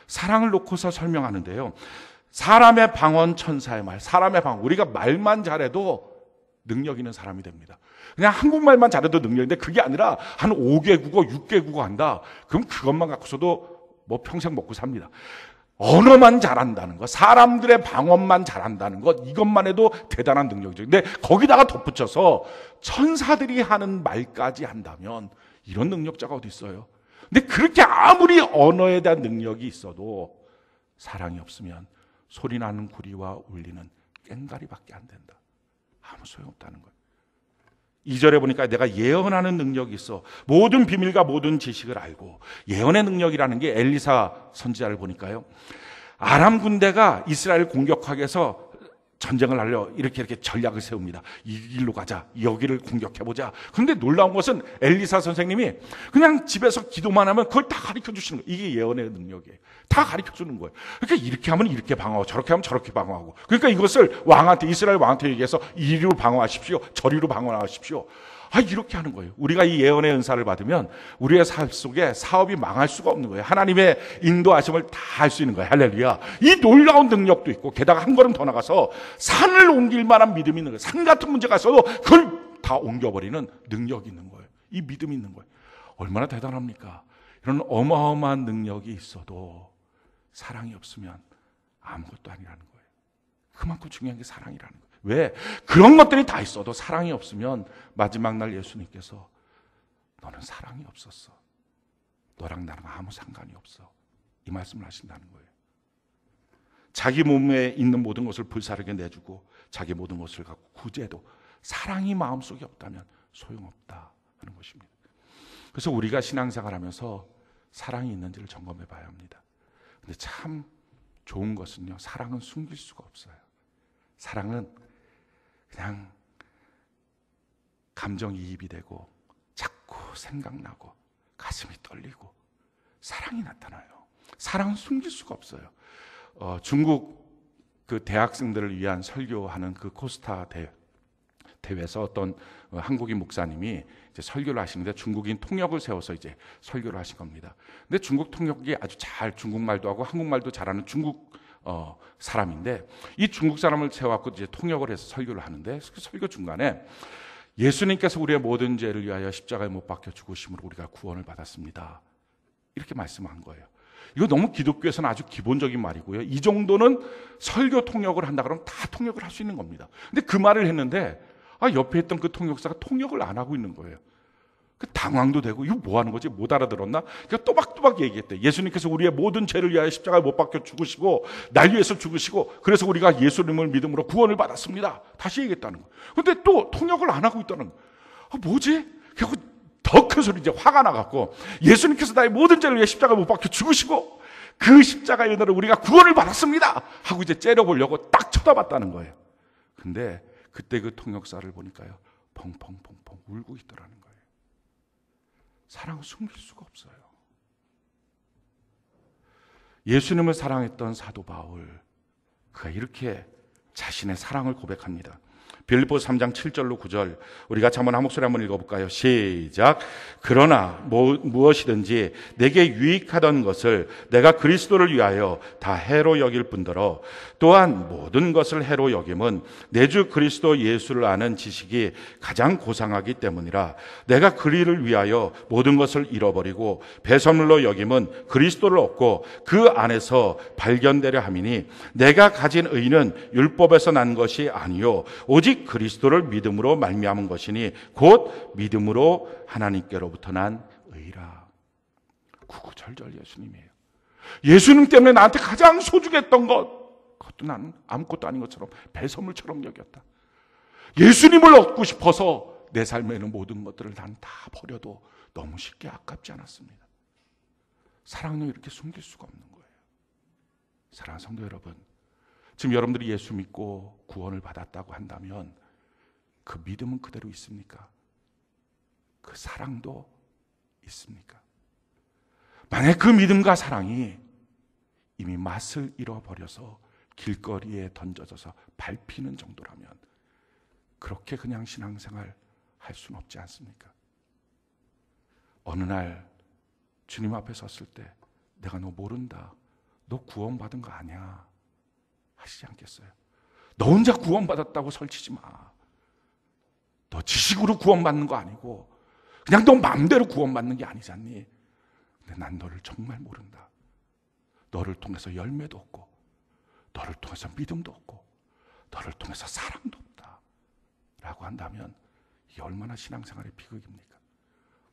사랑을 놓고서 설명하는데요, 사람의 방언, 천사의 말, 사람의 방언, 우리가 말만 잘해도 능력 있는 사람이 됩니다. 그냥 한국말만 잘해도 능력인데 그게 아니라 한 5개 국어, 6개 국어 한다. 그럼 그것만 갖고서도 뭐 평생 먹고 삽니다. 언어만 잘한다는 것, 사람들의 방언만 잘한다는 것, 이것만 해도 대단한 능력이죠. 근데 거기다가 덧붙여서 천사들이 하는 말까지 한다면 이런 능력자가 어디 있어요? 근데 그렇게 아무리 언어에 대한 능력이 있어도 사랑이 없으면 소리나는 구리와 울리는 꽹과리밖에 안 된다. 아무 소용없다는 거예요. 2절에 보니까 내가 예언하는 능력이 있어 모든 비밀과 모든 지식을 알고, 예언의 능력이라는 게 엘리사 선지자를 보니까요, 아람 군대가 이스라엘 공격하기 위해서 전쟁을 하려 이렇게 전략을 세웁니다. 이 길로 가자, 여기를 공격해보자. 그런데 놀라운 것은 엘리사 선생님이 그냥 집에서 기도만 하면 그걸 다 가르쳐 주시는 거예요. 이게 예언의 능력이에요. 다 가르쳐 주는 거예요. 그러니까 이렇게 하면 이렇게 방어하고 저렇게 하면 저렇게 방어하고, 그러니까 이것을 왕한테, 이스라엘 왕한테 얘기해서 이리로 방어하십시오, 저리로 방어하십시오. 이렇게 하는 거예요. 우리가 이 예언의 은사를 받으면 우리의 삶 속에 사업이 망할 수가 없는 거예요. 하나님의 인도하심을 다 할 수 있는 거예요. 할렐루야. 이 놀라운 능력도 있고, 게다가 한 걸음 더 나가서 산을 옮길 만한 믿음이 있는 거예요. 산 같은 문제가 있어도 그걸 다 옮겨버리는 능력이 있는 거예요. 이 믿음이 있는 거예요. 얼마나 대단합니까? 이런 어마어마한 능력이 있어도 사랑이 없으면 아무것도 아니라는 거예요. 그만큼 중요한 게 사랑이라는 거예요. 왜? 그런 것들이 다 있어도 사랑이 없으면 마지막 날 예수님께서 너는 사랑이 없었어, 너랑 나랑 아무 상관이 없어, 이 말씀을 하신다는 거예요. 자기 몸에 있는 모든 것을 불사르게 내주고 자기 모든 것을 갖고 구제해도 사랑이 마음속에 없다면 소용없다 하는 것입니다. 그래서 우리가 신앙생활하면서 사랑이 있는지를 점검해 봐야 합니다. 근데 참 좋은 것은요, 사랑은 숨길 수가 없어요. 사랑은 그냥 감정이입이 되고 자꾸 생각나고 가슴이 떨리고 사랑이 나타나요. 사랑은 숨길 수가 없어요. 중국 그 대학생들을 위한 설교하는 그 코스타 대회에서 어떤 한국인 목사님이 이제 설교를 하시는데 중국인 통역을 세워서 이제 설교를 하신 겁니다. 근데 중국 통역이 아주 잘 중국말도 하고 한국말도 잘하는 중국 사람인데, 이 중국 사람을 세워갖고 이제 통역을 해서 설교를 하는데, 그 설교 중간에 예수님께서 우리의 모든 죄를 위하여 십자가에 못 박혀 죽으심으로 우리가 구원을 받았습니다, 이렇게 말씀한 거예요. 이거 너무 기독교에서는 아주 기본적인 말이고요. 이 정도는 설교 통역을 한다 그러면 다 통역을 할 수 있는 겁니다. 근데 그 말을 했는데 옆에 있던 그 통역사가 통역을 안 하고 있는 거예요. 당황도 되고 이거 뭐 하는 거지? 못 알아들었나? 그러니까 또박또박 얘기했대. 예수님께서 우리의 모든 죄를 위하여 십자가에 못 박혀 죽으시고 날 위해서 죽으시고 그래서 우리가 예수님을 믿음으로 구원을 받았습니다. 다시 얘기했다는 거예요. 근데 또 통역을 안 하고 있다는 거예요. 뭐지? 더 큰 소리, 이제 화가 나갖고 예수님께서 나의 모든 죄를 위해 십자가에 못 박혀 죽으시고 그 십자가의 은혜로 우리가 구원을 받았습니다 하고 이제 째려보려고 딱 쳐다봤다는 거예요. 근데 그때 그 통역사를 보니까요, 펑펑펑펑 울고 있더라는 거예요. 사랑은 숨길 수가 없어요. 예수님을 사랑했던 사도 바울, 그가 이렇게 자신의 사랑을 고백합니다. 빌립보서 3장 7절로 9절, 우리가 한번 한 목소리 한번 읽어볼까요? 시작. 그러나 무엇이든지 내게 유익하던 것을 내가 그리스도를 위하여 다 해로 여길 뿐더러 또한 모든 것을 해로 여김은 내 주 그리스도 예수를 아는 지식이 가장 고상하기 때문이라. 내가 그리를 위하여 모든 것을 잃어버리고 배설물로 여김은 그리스도를 얻고 그 안에서 발견되려 함이니 내가 가진 의는 율법에서 난 것이 아니요 오직 그리스도를 믿음으로 말미암은 것이니 곧 믿음으로 하나님께로부터 난 의라. 구구절절 예수님이에요. 예수님 때문에 나한테 가장 소중했던 것, 그것도 나는 아무것도 아닌 것처럼 배설물처럼 여겼다. 예수님을 얻고 싶어서 내 삶에는 모든 것들을 난 다 버려도 너무 쉽게 아깝지 않았습니다. 사랑은 이렇게 숨길 수가 없는 거예요. 사랑하는 성도 여러분, 지금 여러분들이 예수 믿고 구원을 받았다고 한다면 그 믿음은 그대로 있습니까? 그 사랑도 있습니까? 만약 그 믿음과 사랑이 이미 맛을 잃어버려서 길거리에 던져져서 밟히는 정도라면 그렇게 그냥 신앙생활 할 수는 없지 않습니까? 어느 날 주님 앞에 섰을 때 내가 너 모른다, 너 구원받은 거 아니야 하시지 않겠어요? 너 혼자 구원받았다고 설치지 마. 너 지식으로 구원받는 거 아니고 그냥 너 마음대로 구원받는 게 아니잖니. 근데 난 너를 정말 모른다. 너를 통해서 열매도 없고 너를 통해서 믿음도 없고 너를 통해서 사랑도 없다 라고 한다면 이게 얼마나 신앙생활의 비극입니까?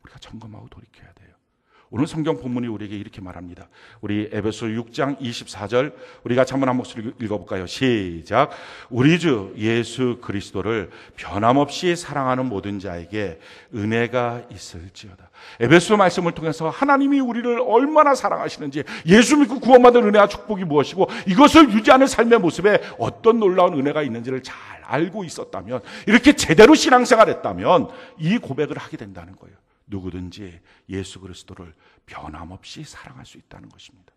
우리가 점검하고 돌이켜야 돼요. 오늘 성경 본문이 우리에게 이렇게 말합니다. 우리 에베소 6장 24절 우리가 한번 한 목소리 읽어볼까요? 시작. 우리 주 예수 그리스도를 변함없이 사랑하는 모든 자에게 은혜가 있을지어다. 에베소 말씀을 통해서 하나님이 우리를 얼마나 사랑하시는지, 예수 믿고 구원받은 은혜와 축복이 무엇이고 이것을 유지하는 삶의 모습에 어떤 놀라운 은혜가 있는지를 잘 알고 있었다면, 이렇게 제대로 신앙생활했다면 이 고백을 하게 된다는 거예요. 누구든지 예수 그리스도를 변함없이 사랑할 수 있다는 것입니다.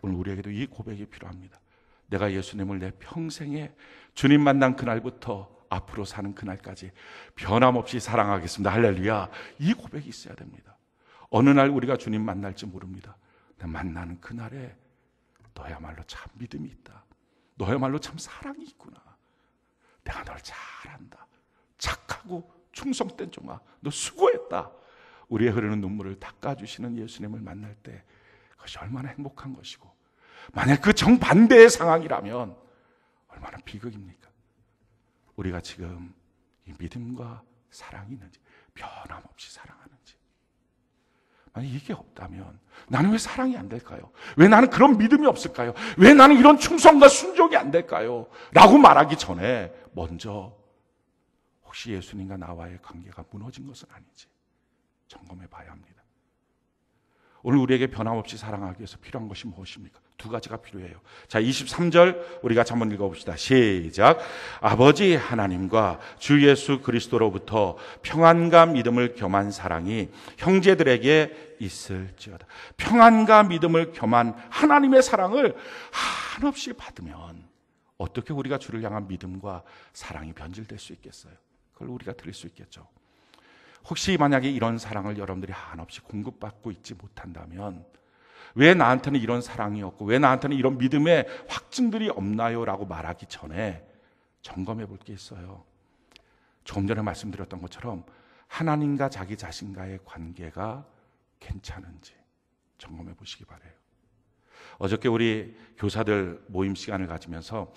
오늘 우리에게도 이 고백이 필요합니다. 내가 예수님을 내 평생에 주님 만난 그날부터 앞으로 사는 그날까지 변함없이 사랑하겠습니다. 할렐루야. 이 고백이 있어야 됩니다. 어느 날 우리가 주님 만날지 모릅니다. 근데 만나는 그날에 너야말로 참 믿음이 있다. 너야말로 참 사랑이 있구나. 내가 널 잘 안다. 착하고 충성된 종아, 너 수고했다. 우리의 흐르는 눈물을 닦아주시는 예수님을 만날 때 그것이 얼마나 행복한 것이고, 만약 그 정반대의 상황이라면 얼마나 비극입니까? 우리가 지금 이 믿음과 사랑이 있는지, 변함없이 사랑하는지. 만약 이게 없다면 나는 왜 사랑이 안 될까요? 왜 나는 그런 믿음이 없을까요? 왜 나는 이런 충성과 순종이 안 될까요? 라고 말하기 전에 먼저 혹시 예수님과 나와의 관계가 무너진 것은 아닌지 점검해 봐야 합니다. 오늘 우리에게 변함없이 사랑하기 위해서 필요한 것이 무엇입니까? 두 가지가 필요해요. 자, 23절 우리가 한번 읽어봅시다. 시작. 아버지 하나님과 주 예수 그리스도로부터 평안과 믿음을 겸한 사랑이 형제들에게 있을지어다. 평안과 믿음을 겸한 하나님의 사랑을 한없이 받으면 어떻게 우리가 주를 향한 믿음과 사랑이 변질될 수 있겠어요? 그걸 우리가 드릴 수 있겠죠. 혹시 만약에 이런 사랑을 여러분들이 한없이 공급받고 있지 못한다면 왜 나한테는 이런 사랑이 없고 왜 나한테는 이런 믿음의 확증들이 없나요? 라고 말하기 전에 점검해 볼 게 있어요. 조금 전에 말씀드렸던 것처럼 하나님과 자기 자신과의 관계가 괜찮은지 점검해 보시기 바라요. 어저께 우리 교사들 모임 시간을 가지면서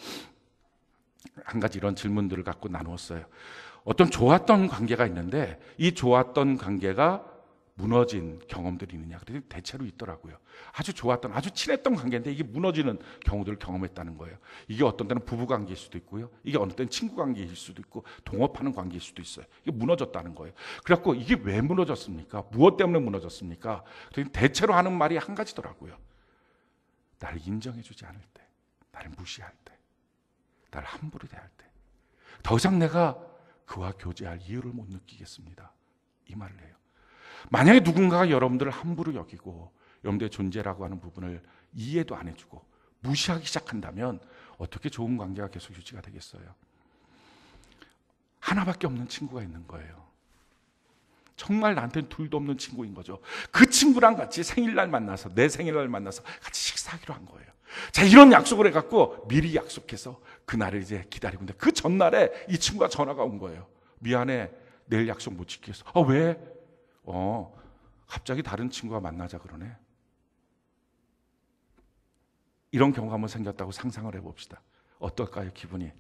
한 가지 이런 질문들을 갖고 나누었어요. 어떤 좋았던 관계가 있는데 이 좋았던 관계가 무너진 경험들이 있느냐? 그랬더니 대체로 있더라고요. 아주 좋았던, 아주 친했던 관계인데 이게 무너지는 경우들을 경험했다는 거예요. 이게 어떤 때는 부부 관계일 수도 있고요. 이게 어느 때는 친구 관계일 수도 있고 동업하는 관계일 수도 있어요. 이게 무너졌다는 거예요. 그래갖고 이게 왜 무너졌습니까? 무엇 때문에 무너졌습니까? 그랬더니 대체로 하는 말이 한 가지더라고요. 나를 인정해주지 않을 때, 나를 무시할 때, 나를 함부로 대할 때, 더 이상 내가 그와 교제할 이유를 못 느끼겠습니다. 이 말을 해요. 만약에 누군가가 여러분들을 함부로 여기고 여러분들의 존재라고 하는 부분을 이해도 안 해주고 무시하기 시작한다면 어떻게 좋은 관계가 계속 유지가 되겠어요? 하나밖에 없는 친구가 있는 거예요. 정말 나한테는 둘도 없는 친구인 거죠. 그 친구랑 같이 생일날 만나서, 내 생일날 만나서 같이 식사하기로 한 거예요. 자, 이런 약속을 해갖고 미리 약속해서 그날을 이제 기다리고 있는데 그 전날에 이 친구가 전화가 온 거예요. 미안해, 내일 약속 못 지켰어. 왜? 갑자기 다른 친구가 만나자 그러네. 이런 경우가 한번 생겼다고 상상을 해봅시다. 어떨까요, 기분이?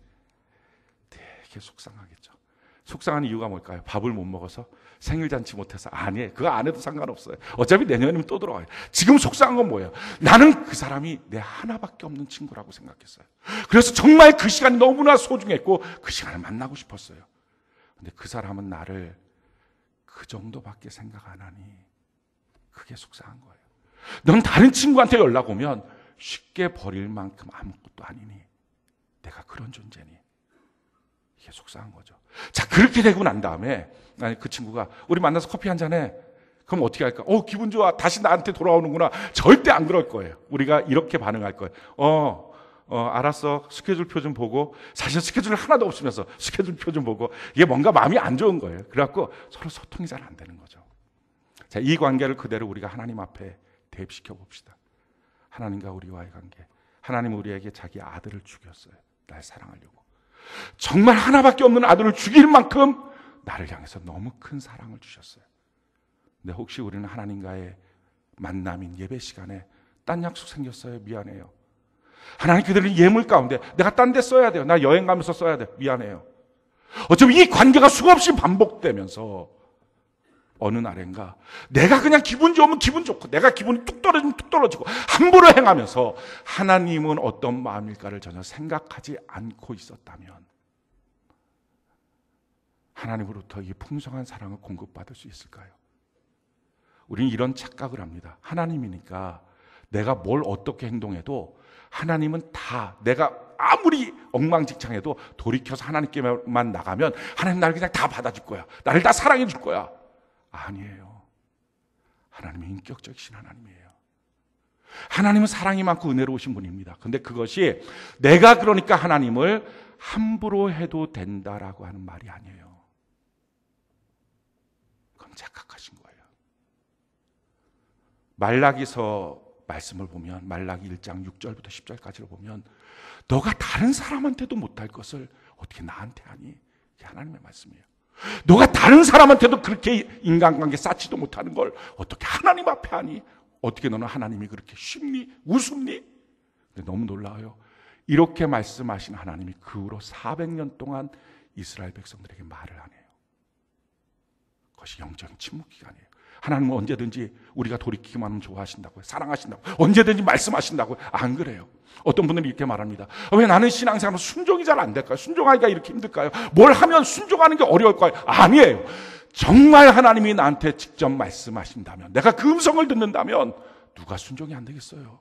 되게 속상하겠죠. 속상한 이유가 뭘까요? 밥을 못 먹어서? 생일잔치 못해서? 아니에요. 그거 안 해도 상관없어요. 어차피 내년이면 또 들어와요. 지금 속상한 건 뭐예요? 나는 그 사람이 내 하나밖에 없는 친구라고 생각했어요. 그래서 정말 그 시간이 너무나 소중했고 그 시간을 만나고 싶었어요. 근데 그 사람은 나를 그 정도밖에 생각 안 하니 그게 속상한 거예요. 넌 다른 친구한테 연락 오면 쉽게 버릴 만큼 아무것도 아니니 내가 그런 존재니 이게 속상한 거죠. 자, 그렇게 되고 난 다음에 그 친구가 우리 만나서 커피 한 잔해. 그럼 어떻게 할까? 기분 좋아. 다시 나한테 돌아오는구나. 절대 안 그럴 거예요. 우리가 이렇게 반응할 거예요. 알았어. 스케줄표 좀 보고. 사실 스케줄 하나도 없으면서 스케줄표 좀 보고. 이게 뭔가 마음이 안 좋은 거예요. 그래갖고 서로 소통이 잘 안 되는 거죠. 자, 이 관계를 그대로 우리가 하나님 앞에 대입시켜 봅시다. 하나님과 우리와의 관계. 하나님 우리에게 자기 아들을 죽였어요. 날 사랑하려고. 정말 하나밖에 없는 아들을 죽일 만큼 나를 향해서 너무 큰 사랑을 주셨어요. 근데 혹시 우리는 하나님과의 만남인 예배 시간에 딴 약속 생겼어요? 미안해요. 하나님 그들은 예물 가운데 내가 딴 데 써야 돼요. 나 여행 가면서 써야 돼요. 미안해요. 어차피 이 관계가 수없이 반복되면서 어느 날인가 내가 그냥 기분 좋으면 기분 좋고 내가 기분이 뚝 떨어지면 뚝 떨어지고 함부로 행하면서 하나님은 어떤 마음일까를 전혀 생각하지 않고 있었다면 하나님으로부터 이 풍성한 사랑을 공급받을 수 있을까요? 우리는 이런 착각을 합니다. 하나님이니까 내가 뭘 어떻게 행동해도 하나님은 다 내가 아무리 엉망진창해도 돌이켜서 하나님께만 나가면 하나님 나를 그냥 다 받아줄 거야. 나를 다 사랑해 줄 거야. 아니에요. 하나님은 인격적이신 하나님이에요. 하나님은 사랑이 많고 은혜로우신 분입니다. 근데 그것이 내가 그러니까 하나님을 함부로 해도 된다라고 하는 말이 아니에요. 그건 착각하신 거예요. 말라기서 말씀을 보면 말라기 1장 6절부터 10절까지를 보면 너가 다른 사람한테도 못할 것을 어떻게 나한테 하니? 이게 하나님의 말씀이에요. 너가 다른 사람한테도 그렇게 인간관계 쌓지도 못하는 걸 어떻게 하나님 앞에 하니? 어떻게 너는 하나님이 그렇게 쉽니? 우습니? 근데 너무 놀라워요. 이렇게 말씀하신 하나님이 그 후로 400년 동안 이스라엘 백성들에게 말을 안 해요. 그것이 영적인 침묵 기간이에요. 하나님은 언제든지 우리가 돌이키기만 하면 좋아하신다고요. 사랑하신다고요. 언제든지 말씀하신다고요. 안 그래요. 어떤 분들이 이렇게 말합니다. 왜 나는 신앙생활은 순종이 잘 안 될까요? 순종하기가 이렇게 힘들까요? 뭘 하면 순종하는 게 어려울까요? 아니에요. 정말 하나님이 나한테 직접 말씀하신다면, 내가 그 음성을 듣는다면 누가 순종이 안 되겠어요?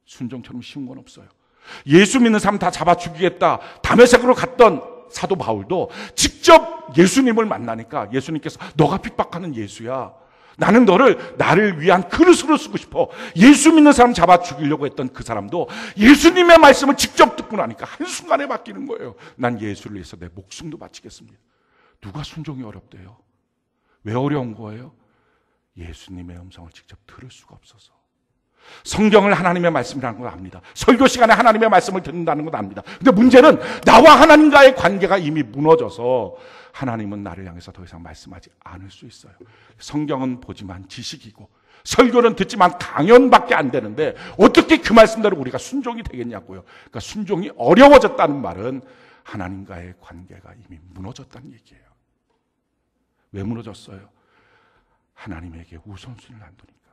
순종처럼 쉬운 건 없어요. 예수 믿는 사람 다 잡아 죽이겠다. 다메섹으로 갔던 사도 바울도 직접 예수님을 만나니까 예수님께서 너가 핍박하는 예수야. 나는 나를 위한 그릇으로 쓰고 싶어. 예수 믿는 사람 잡아 죽이려고 했던 그 사람도 예수님의 말씀을 직접 듣고 나니까 한순간에 바뀌는 거예요. 난 예수를 위해서 내 목숨도 바치겠습니다. 누가 순종이 어렵대요? 왜 어려운 거예요? 예수님의 음성을 직접 들을 수가 없어서. 성경을 하나님의 말씀이라는 걸 압니다. 설교 시간에 하나님의 말씀을 듣는다는 걸 압니다. 근데 문제는 나와 하나님과의 관계가 이미 무너져서 하나님은 나를 향해서 더 이상 말씀하지 않을 수 있어요. 성경은 보지만 지식이고 설교는 듣지만 강연밖에 안 되는데 어떻게 그 말씀대로 우리가 순종이 되겠냐고요. 그러니까 순종이 어려워졌다는 말은 하나님과의 관계가 이미 무너졌다는 얘기예요. 왜 무너졌어요? 하나님에게 우선순위를 안 두니까,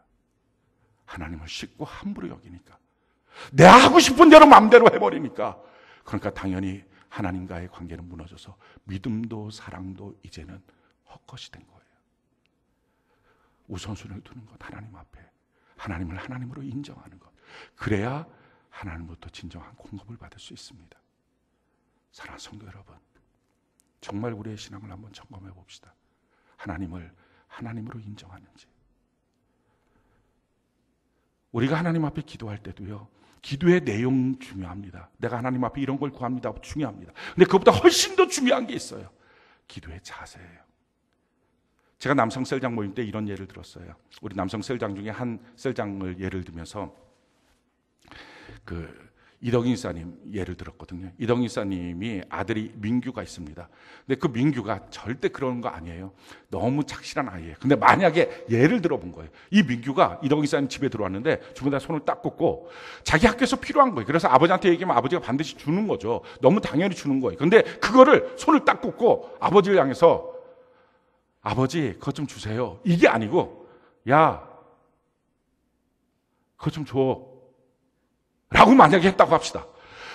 하나님을 쉽고 함부로 여기니까, 내가 하고 싶은 대로 마음대로 해버리니까, 그러니까 당연히 하나님과의 관계는 무너져서 믿음도 사랑도 이제는 헛것이 된 거예요. 우선순위를 두는 것, 하나님 앞에 하나님을 하나님으로 인정하는 것, 그래야 하나님부터 진정한 공급을 받을 수 있습니다. 사랑하는 성도 여러분, 정말 우리의 신앙을 한번 점검해 봅시다. 하나님을 하나님으로 인정하는지. 우리가 하나님 앞에 기도할 때도요, 기도의 내용 중요합니다. 내가 하나님 앞에 이런 걸 구합니다, 중요합니다. 근데 그것보다 훨씬 더 중요한 게 있어요. 기도의 자세예요. 제가 남성 셀장 모임 때 이런 예를 들었어요. 우리 남성 셀장 중에 한 셀장을 예를 들면서 이덕인 사님 예를 들었거든요. 이덕인 사님이 아들이 민규가 있습니다. 근데 그 민규가 절대 그런 거 아니에요. 너무 착실한 아이예요. 근데 만약에 예를 들어본 거예요. 이 민규가 이덕인 사님 집에 들어왔는데 주변에 손을 딱 꽂고 자기 학교에서 필요한 거예요. 그래서 아버지한테 얘기하면 아버지가 반드시 주는 거죠. 너무 당연히 주는 거예요. 근데 그거를 손을 딱 꽂고 아버지를 향해서 아버지 그것 좀 주세요, 이게 아니고 야 그것 좀 줘 라고 만약에 했다고 합시다.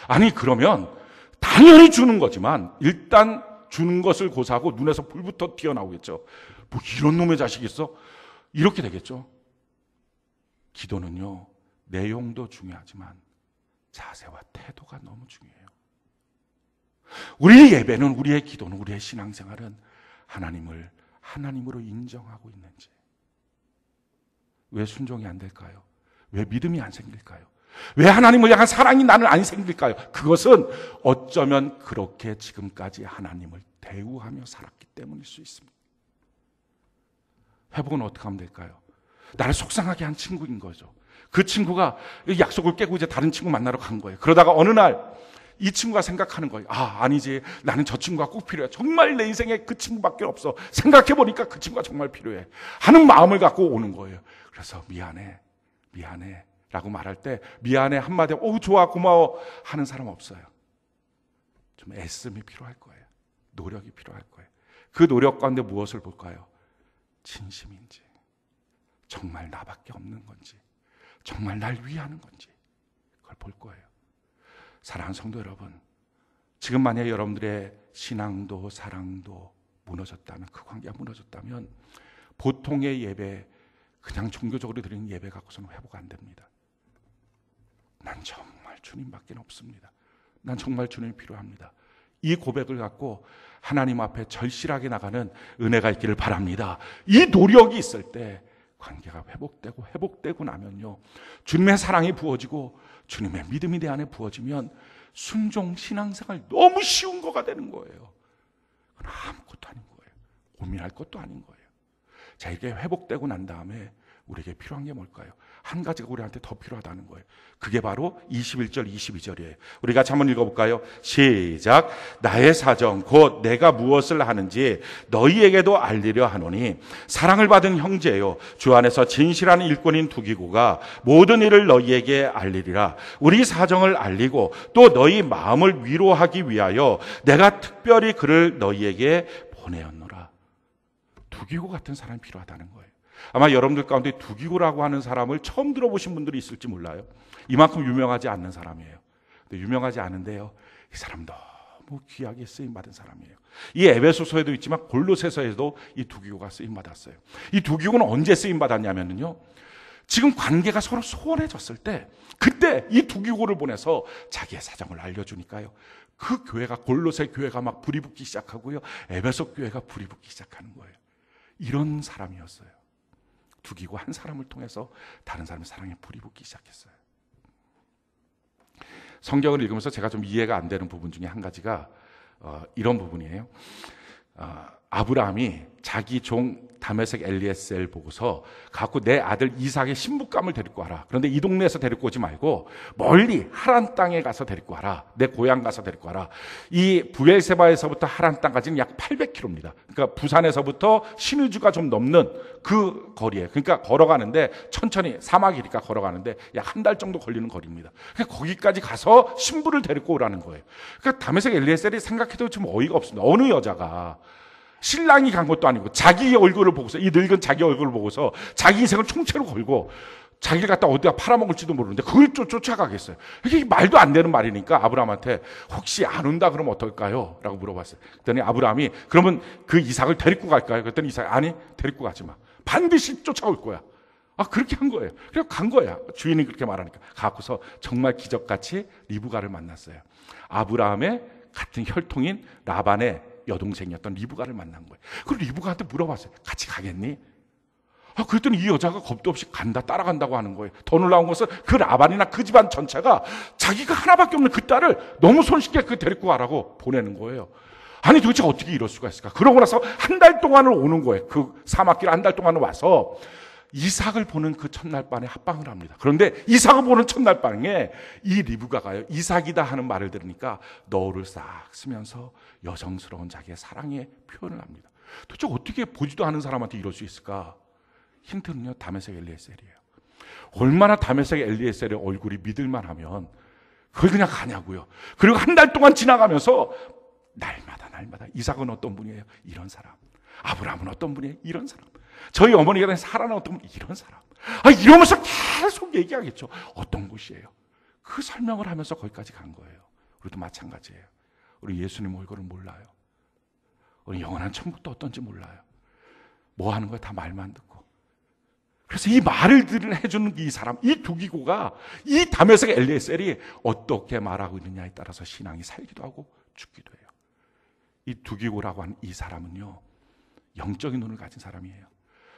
아니 그러면 당연히 주는 거지만 일단 주는 것을 고사하고 눈에서 불부터 튀어나오겠죠. 뭐 이런 놈의 자식이 있어? 이렇게 되겠죠. 기도는요, 내용도 중요하지만 자세와 태도가 너무 중요해요. 우리의 예배는, 우리의 기도는, 우리의 신앙생활은 하나님을 하나님으로 인정하고 있는지. 왜 순종이 안 될까요? 왜 믿음이 안 생길까요? 왜 하나님을 향한 사랑이 나는 안 생길까요? 그것은 어쩌면 그렇게 지금까지 하나님을 대우하며 살았기 때문일 수 있습니다. 회복은 어떻게 하면 될까요? 나를 속상하게 한 친구인 거죠. 그 친구가 약속을 깨고 이제 다른 친구 만나러 간 거예요. 그러다가 어느 날 이 친구가 생각하는 거예요. 아니지, 나는 저 친구가 꼭 필요해. 정말 내 인생에 그 친구밖에 없어. 생각해보니까 그 친구가 정말 필요해 하는 마음을 갖고 오는 거예요. 그래서 미안해 라고 말할 때 미안해 한마디 좋아 고마워 하는 사람 없어요. 좀 애씀이 필요할 거예요. 노력이 필요할 거예요. 그 노력 가운데 무엇을 볼까요? 진심인지, 정말 나밖에 없는 건지, 정말 날 위하는 건지, 그걸 볼 거예요. 사랑하는 성도 여러분, 지금 만약에 여러분들의 신앙도 사랑도 무너졌다면, 그 관계가 무너졌다면 보통의 예배, 그냥 종교적으로 드리는 예배 갖고서는 회복 안 됩니다. 난 정말 주님밖에 없습니다. 난 정말 주님이 필요합니다. 이 고백을 갖고 하나님 앞에 절실하게 나가는 은혜가 있기를 바랍니다. 이 노력이 있을 때 관계가 회복되고 나면요, 주님의 사랑이 부어지고 주님의 믿음이 내 안에 부어지면 순종 신앙생활 너무 쉬운 거가 되는 거예요. 그건 아무것도 아닌 거예요. 고민할 것도 아닌 거예요. 자, 이게 회복되고 난 다음에 우리에게 필요한 게 뭘까요? 한 가지가 우리한테 더 필요하다는 거예요. 그게 바로 21절 22절이에요. 우리 같이 한번 읽어볼까요? 시작. 나의 사정 곧 내가 무엇을 하는지 너희에게도 알리려 하노니 사랑을 받은 형제요 주 안에서 진실한 일꾼인 두기고가 모든 일을 너희에게 알리리라. 우리 사정을 알리고 또 너희 마음을 위로하기 위하여 내가 특별히 그를 너희에게 보내었노라. 두기고 같은 사람이 필요하다는 거예요. 아마 여러분들 가운데 두기고라고 하는 사람을 처음 들어보신 분들이 있을지 몰라요. 이만큼 유명하지 않는 사람이에요. 근데 유명하지 않은데요, 이 사람 너무 귀하게 쓰임받은 사람이에요. 이 에베소서에도 있지만 골로새서에도 이 두기고가 쓰임받았어요. 이 두기고는 언제 쓰임받았냐면요, 지금 관계가 서로 소원해졌을 때, 그때 이 두기고를 보내서 자기의 사정을 알려주니까요, 그 교회가, 골로새 교회가 막 불이 붙기 시작하고요, 에베소 교회가 불이 붙기 시작하는 거예요. 이런 사람이었어요. 두기고 한 사람을 통해서 다른 사람의 사랑에 불이 붙기 시작했어요. 성경을 읽으면서 제가 좀 이해가 안 되는 부분 중에 한 가지가 이런 부분이에요. 아브라함이 자기 종 다메섹 엘리에셀 보고서 갖고 내 아들 이삭의 신부감을 데리고 와라. 그런데 이 동네에서 데리고 오지 말고 멀리 하란 땅에 가서 데리고 와라. 내 고향 가서 데리고 와라. 이 부엘세바에서부터 하란 땅까지는 약 800km입니다. 그러니까 부산에서부터 신의주가 좀 넘는 그 거리에, 그러니까 걸어가는데 천천히, 사막이니까 걸어가는데 약 한 달 정도 걸리는 거리입니다. 그러니까 거기까지 가서 신부를 데리고 오라는 거예요. 그러니까 다메섹 엘리에셀이 생각해도 좀 어이가 없습니다. 어느 여자가 신랑이 간 것도 아니고 자기 얼굴을 보고서, 이 늙은 자기 얼굴을 보고서 자기 인생을 총체로 걸고 자기를 갖다 어디다 팔아먹을지도 모르는데 그걸 쫓아가겠어요. 이게 말도 안 되는 말이니까 아브라함한테 혹시 안 온다 그러면 어떨까요? 라고 물어봤어요. 그랬더니 아브라함이 그러면 그 이삭을 데리고 갈까요? 그랬더니 이삭이 아니, 데리고 가지 마. 반드시 쫓아올 거야. 그렇게 한 거예요. 그래서 간 거야. 주인이 그렇게 말하니까. 가고서 정말 기적같이 리브가를 만났어요. 아브라함의 같은 혈통인 라반의 여동생이었던 리브가를 만난 거예요. 그리고 리브가한테 물어봤어요. 같이 가겠니? 그랬더니 이 여자가 겁도 없이 간다, 따라간다고 하는 거예요. 더 놀라운 것은 그 라반이나 그 집안 전체가 자기가 하나밖에 없는 그 딸을 너무 손쉽게 데리고 가라고 보내는 거예요. 아니 도대체 어떻게 이럴 수가 있을까? 그러고 나서 한 달 동안을 오는 거예요. 그 사막길 한 달 동안을 와서 이삭을 보는 그 첫날 밤에 합방을 합니다. 그런데 이삭을 보는 첫날 밤에 이 리브가가요, 이삭이다 하는 말을 들으니까 너울을 싹 쓰면서 여성스러운 자기의 사랑의 표현을 합니다. 도대체 어떻게 보지도 않은 사람한테 이럴 수 있을까? 힌트는요, 다메섹 엘리에셀이에요. 얼마나 다메섹 엘리에셀의 얼굴이 믿을만하면 그걸 그냥 가냐고요. 그리고 한 달 동안 지나가면서 날마다 이삭은 어떤 분이에요? 이런 사람. 아브라함은 어떤 분이에요? 이런 사람. 저희 어머니가 된 사라는 어떤 분? 이런 사람. 이러면서 계속 얘기하겠죠. 어떤 곳이에요? 그 설명을 하면서 거기까지 간 거예요. 우리도 마찬가지예요. 우리 예수님 얼굴을 몰라요. 우리 영원한 천국도 어떤지 몰라요. 뭐 하는 거야? 다 말만 듣고. 그래서 이 말을 해주는 이 사람, 이 두기고가, 이 다메섹 엘리에셀이 어떻게 말하고 있느냐에 따라서 신앙이 살기도 하고 죽기도 해요. 이 두기고라고 하는 이 사람은요, 영적인 눈을 가진 사람이에요.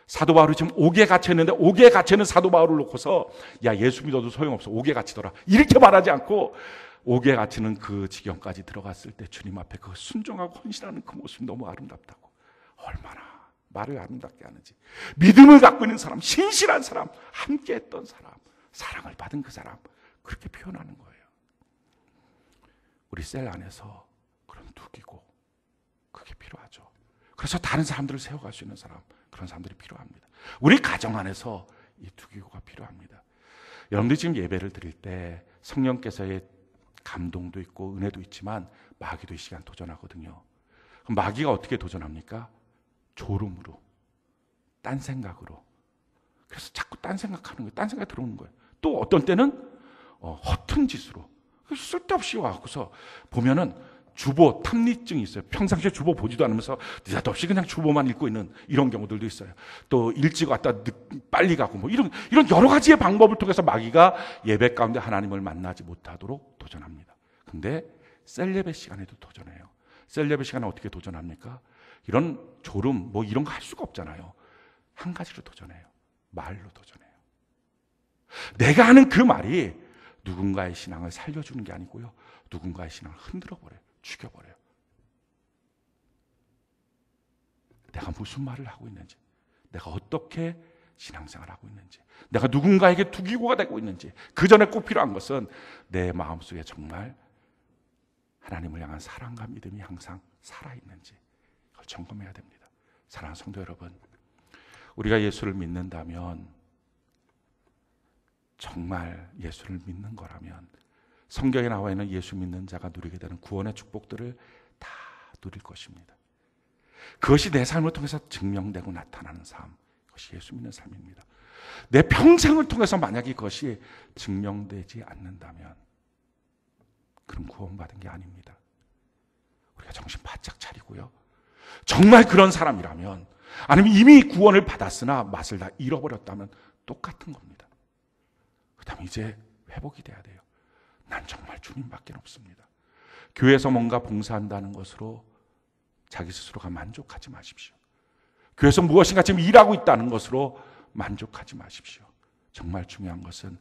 사도 바울이 지금 옥에 갇혀있는데 옥에 갇혀있는 사도 바울을 놓고서 야, 예수 믿어도 소용없어, 옥에 갇히더라, 이렇게 말하지 않고 옥에 갇히는 그 지경까지 들어갔을 때 주님 앞에 그 순종하고 헌신하는 그 모습이 너무 아름답다고. 얼마나 말을 아름답게 하는지. 믿음을 갖고 있는 사람, 신실한 사람, 함께 했던 사람, 사랑을 받은 그 사람, 그렇게 표현하는 거예요. 우리 셀 안에서 그런 두기고, 그게 필요하죠. 그래서 다른 사람들을 세워갈 수 있는 사람, 그런 사람들이 필요합니다. 우리 가정 안에서 이 두기고가 필요합니다. 여러분들이 지금 예배를 드릴 때 성령께서의 감동도 있고 은혜도 있지만 마귀도 이 시간 도전하거든요. 그럼 마귀가 어떻게 도전합니까? 졸음으로, 딴 생각으로. 그래서 자꾸 딴 생각하는 거예요. 딴 생각 들어오는 거예요. 또 어떤 때는 허튼 짓으로, 쓸데없이 와서 보면은 주보 탐리증이 있어요. 평상시에 주보 보지도 않으면서 느닷없이 그냥 주보만 읽고 있는 이런 경우들도 있어요. 또 일찍 왔다 빨리 가고 뭐 이런 여러 가지의 방법을 통해서 마귀가 예배 가운데 하나님을 만나지 못하도록 도전합니다. 근데 셀예배 시간에도 도전해요. 셀예배 시간에 어떻게 도전합니까? 이런 졸음 뭐 이런 거 할 수가 없잖아요. 한 가지로 도전해요. 말로 도전해요. 내가 하는 그 말이 누군가의 신앙을 살려주는 게 아니고요, 누군가의 신앙을 흔들어버려요. 죽여버려요. 내가 무슨 말을 하고 있는지, 내가 어떻게 신앙생활을 하고 있는지, 내가 누군가에게 두기고가 되고 있는지, 그 전에 꼭 필요한 것은 내 마음속에 정말 하나님을 향한 사랑과 믿음이 항상 살아있는지 그걸 점검해야 됩니다. 사랑하는 성도 여러분, 우리가 예수를 믿는다면, 정말 예수를 믿는 거라면 성경에 나와 있는 예수 믿는 자가 누리게 되는 구원의 축복들을 다 누릴 것입니다. 그것이 내 삶을 통해서 증명되고 나타나는 삶, 그것이 예수 믿는 삶입니다. 내 평생을 통해서 만약에 그것이 증명되지 않는다면 그럼 구원받은 게 아닙니다. 우리가 정신 바짝 차리고요, 정말 그런 사람이라면, 아니면 이미 구원을 받았으나 맛을 다 잃어버렸다면 똑같은 겁니다. 그 다음에 이제 회복이 돼야 돼요. 난 정말 주님밖에 없습니다. 교회에서 뭔가 봉사한다는 것으로 자기 스스로가 만족하지 마십시오. 교회에서 무엇인가 지금 일하고 있다는 것으로 만족하지 마십시오. 정말 중요한 것은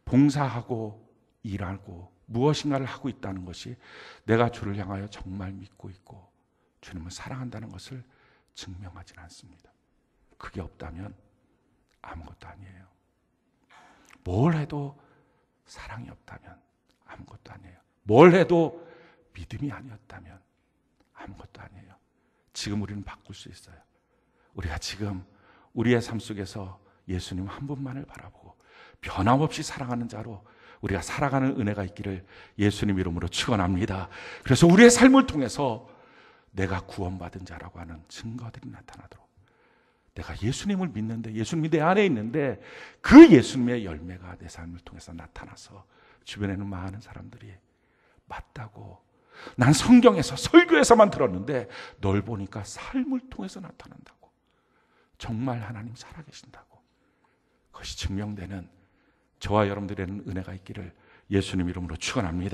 봉사하고 일하고 무엇인가를 하고 있다는 것이 내가 주를 향하여 정말 믿고 있고 주님을 사랑한다는 것을 증명하진 않습니다. 그게 없다면 아무것도 아니에요. 뭘 해도 사랑이 없다면 아무것도 아니에요. 뭘 해도 믿음이 아니었다면 아무것도 아니에요. 지금 우리는 바꿀 수 있어요. 우리가 지금 우리의 삶 속에서 예수님 한 분만을 바라보고 변함없이 사랑하는 자로 우리가 살아가는 은혜가 있기를 예수님 이름으로 축원합니다. 그래서 우리의 삶을 통해서 내가 구원받은 자라고 하는 증거들이 나타나도록, 내가 예수님을 믿는데, 예수님이 내 안에 있는데 그 예수님의 열매가 내 삶을 통해서 나타나서 주변에 있는 많은 사람들이 맞다고, 난 성경에서 설교에서만 들었는데 널 보니까 삶을 통해서 나타난다고, 정말 하나님 살아계신다고, 그것이 증명되는 저와 여러분들에는 은혜가 있기를 예수님 이름으로 축원합니다.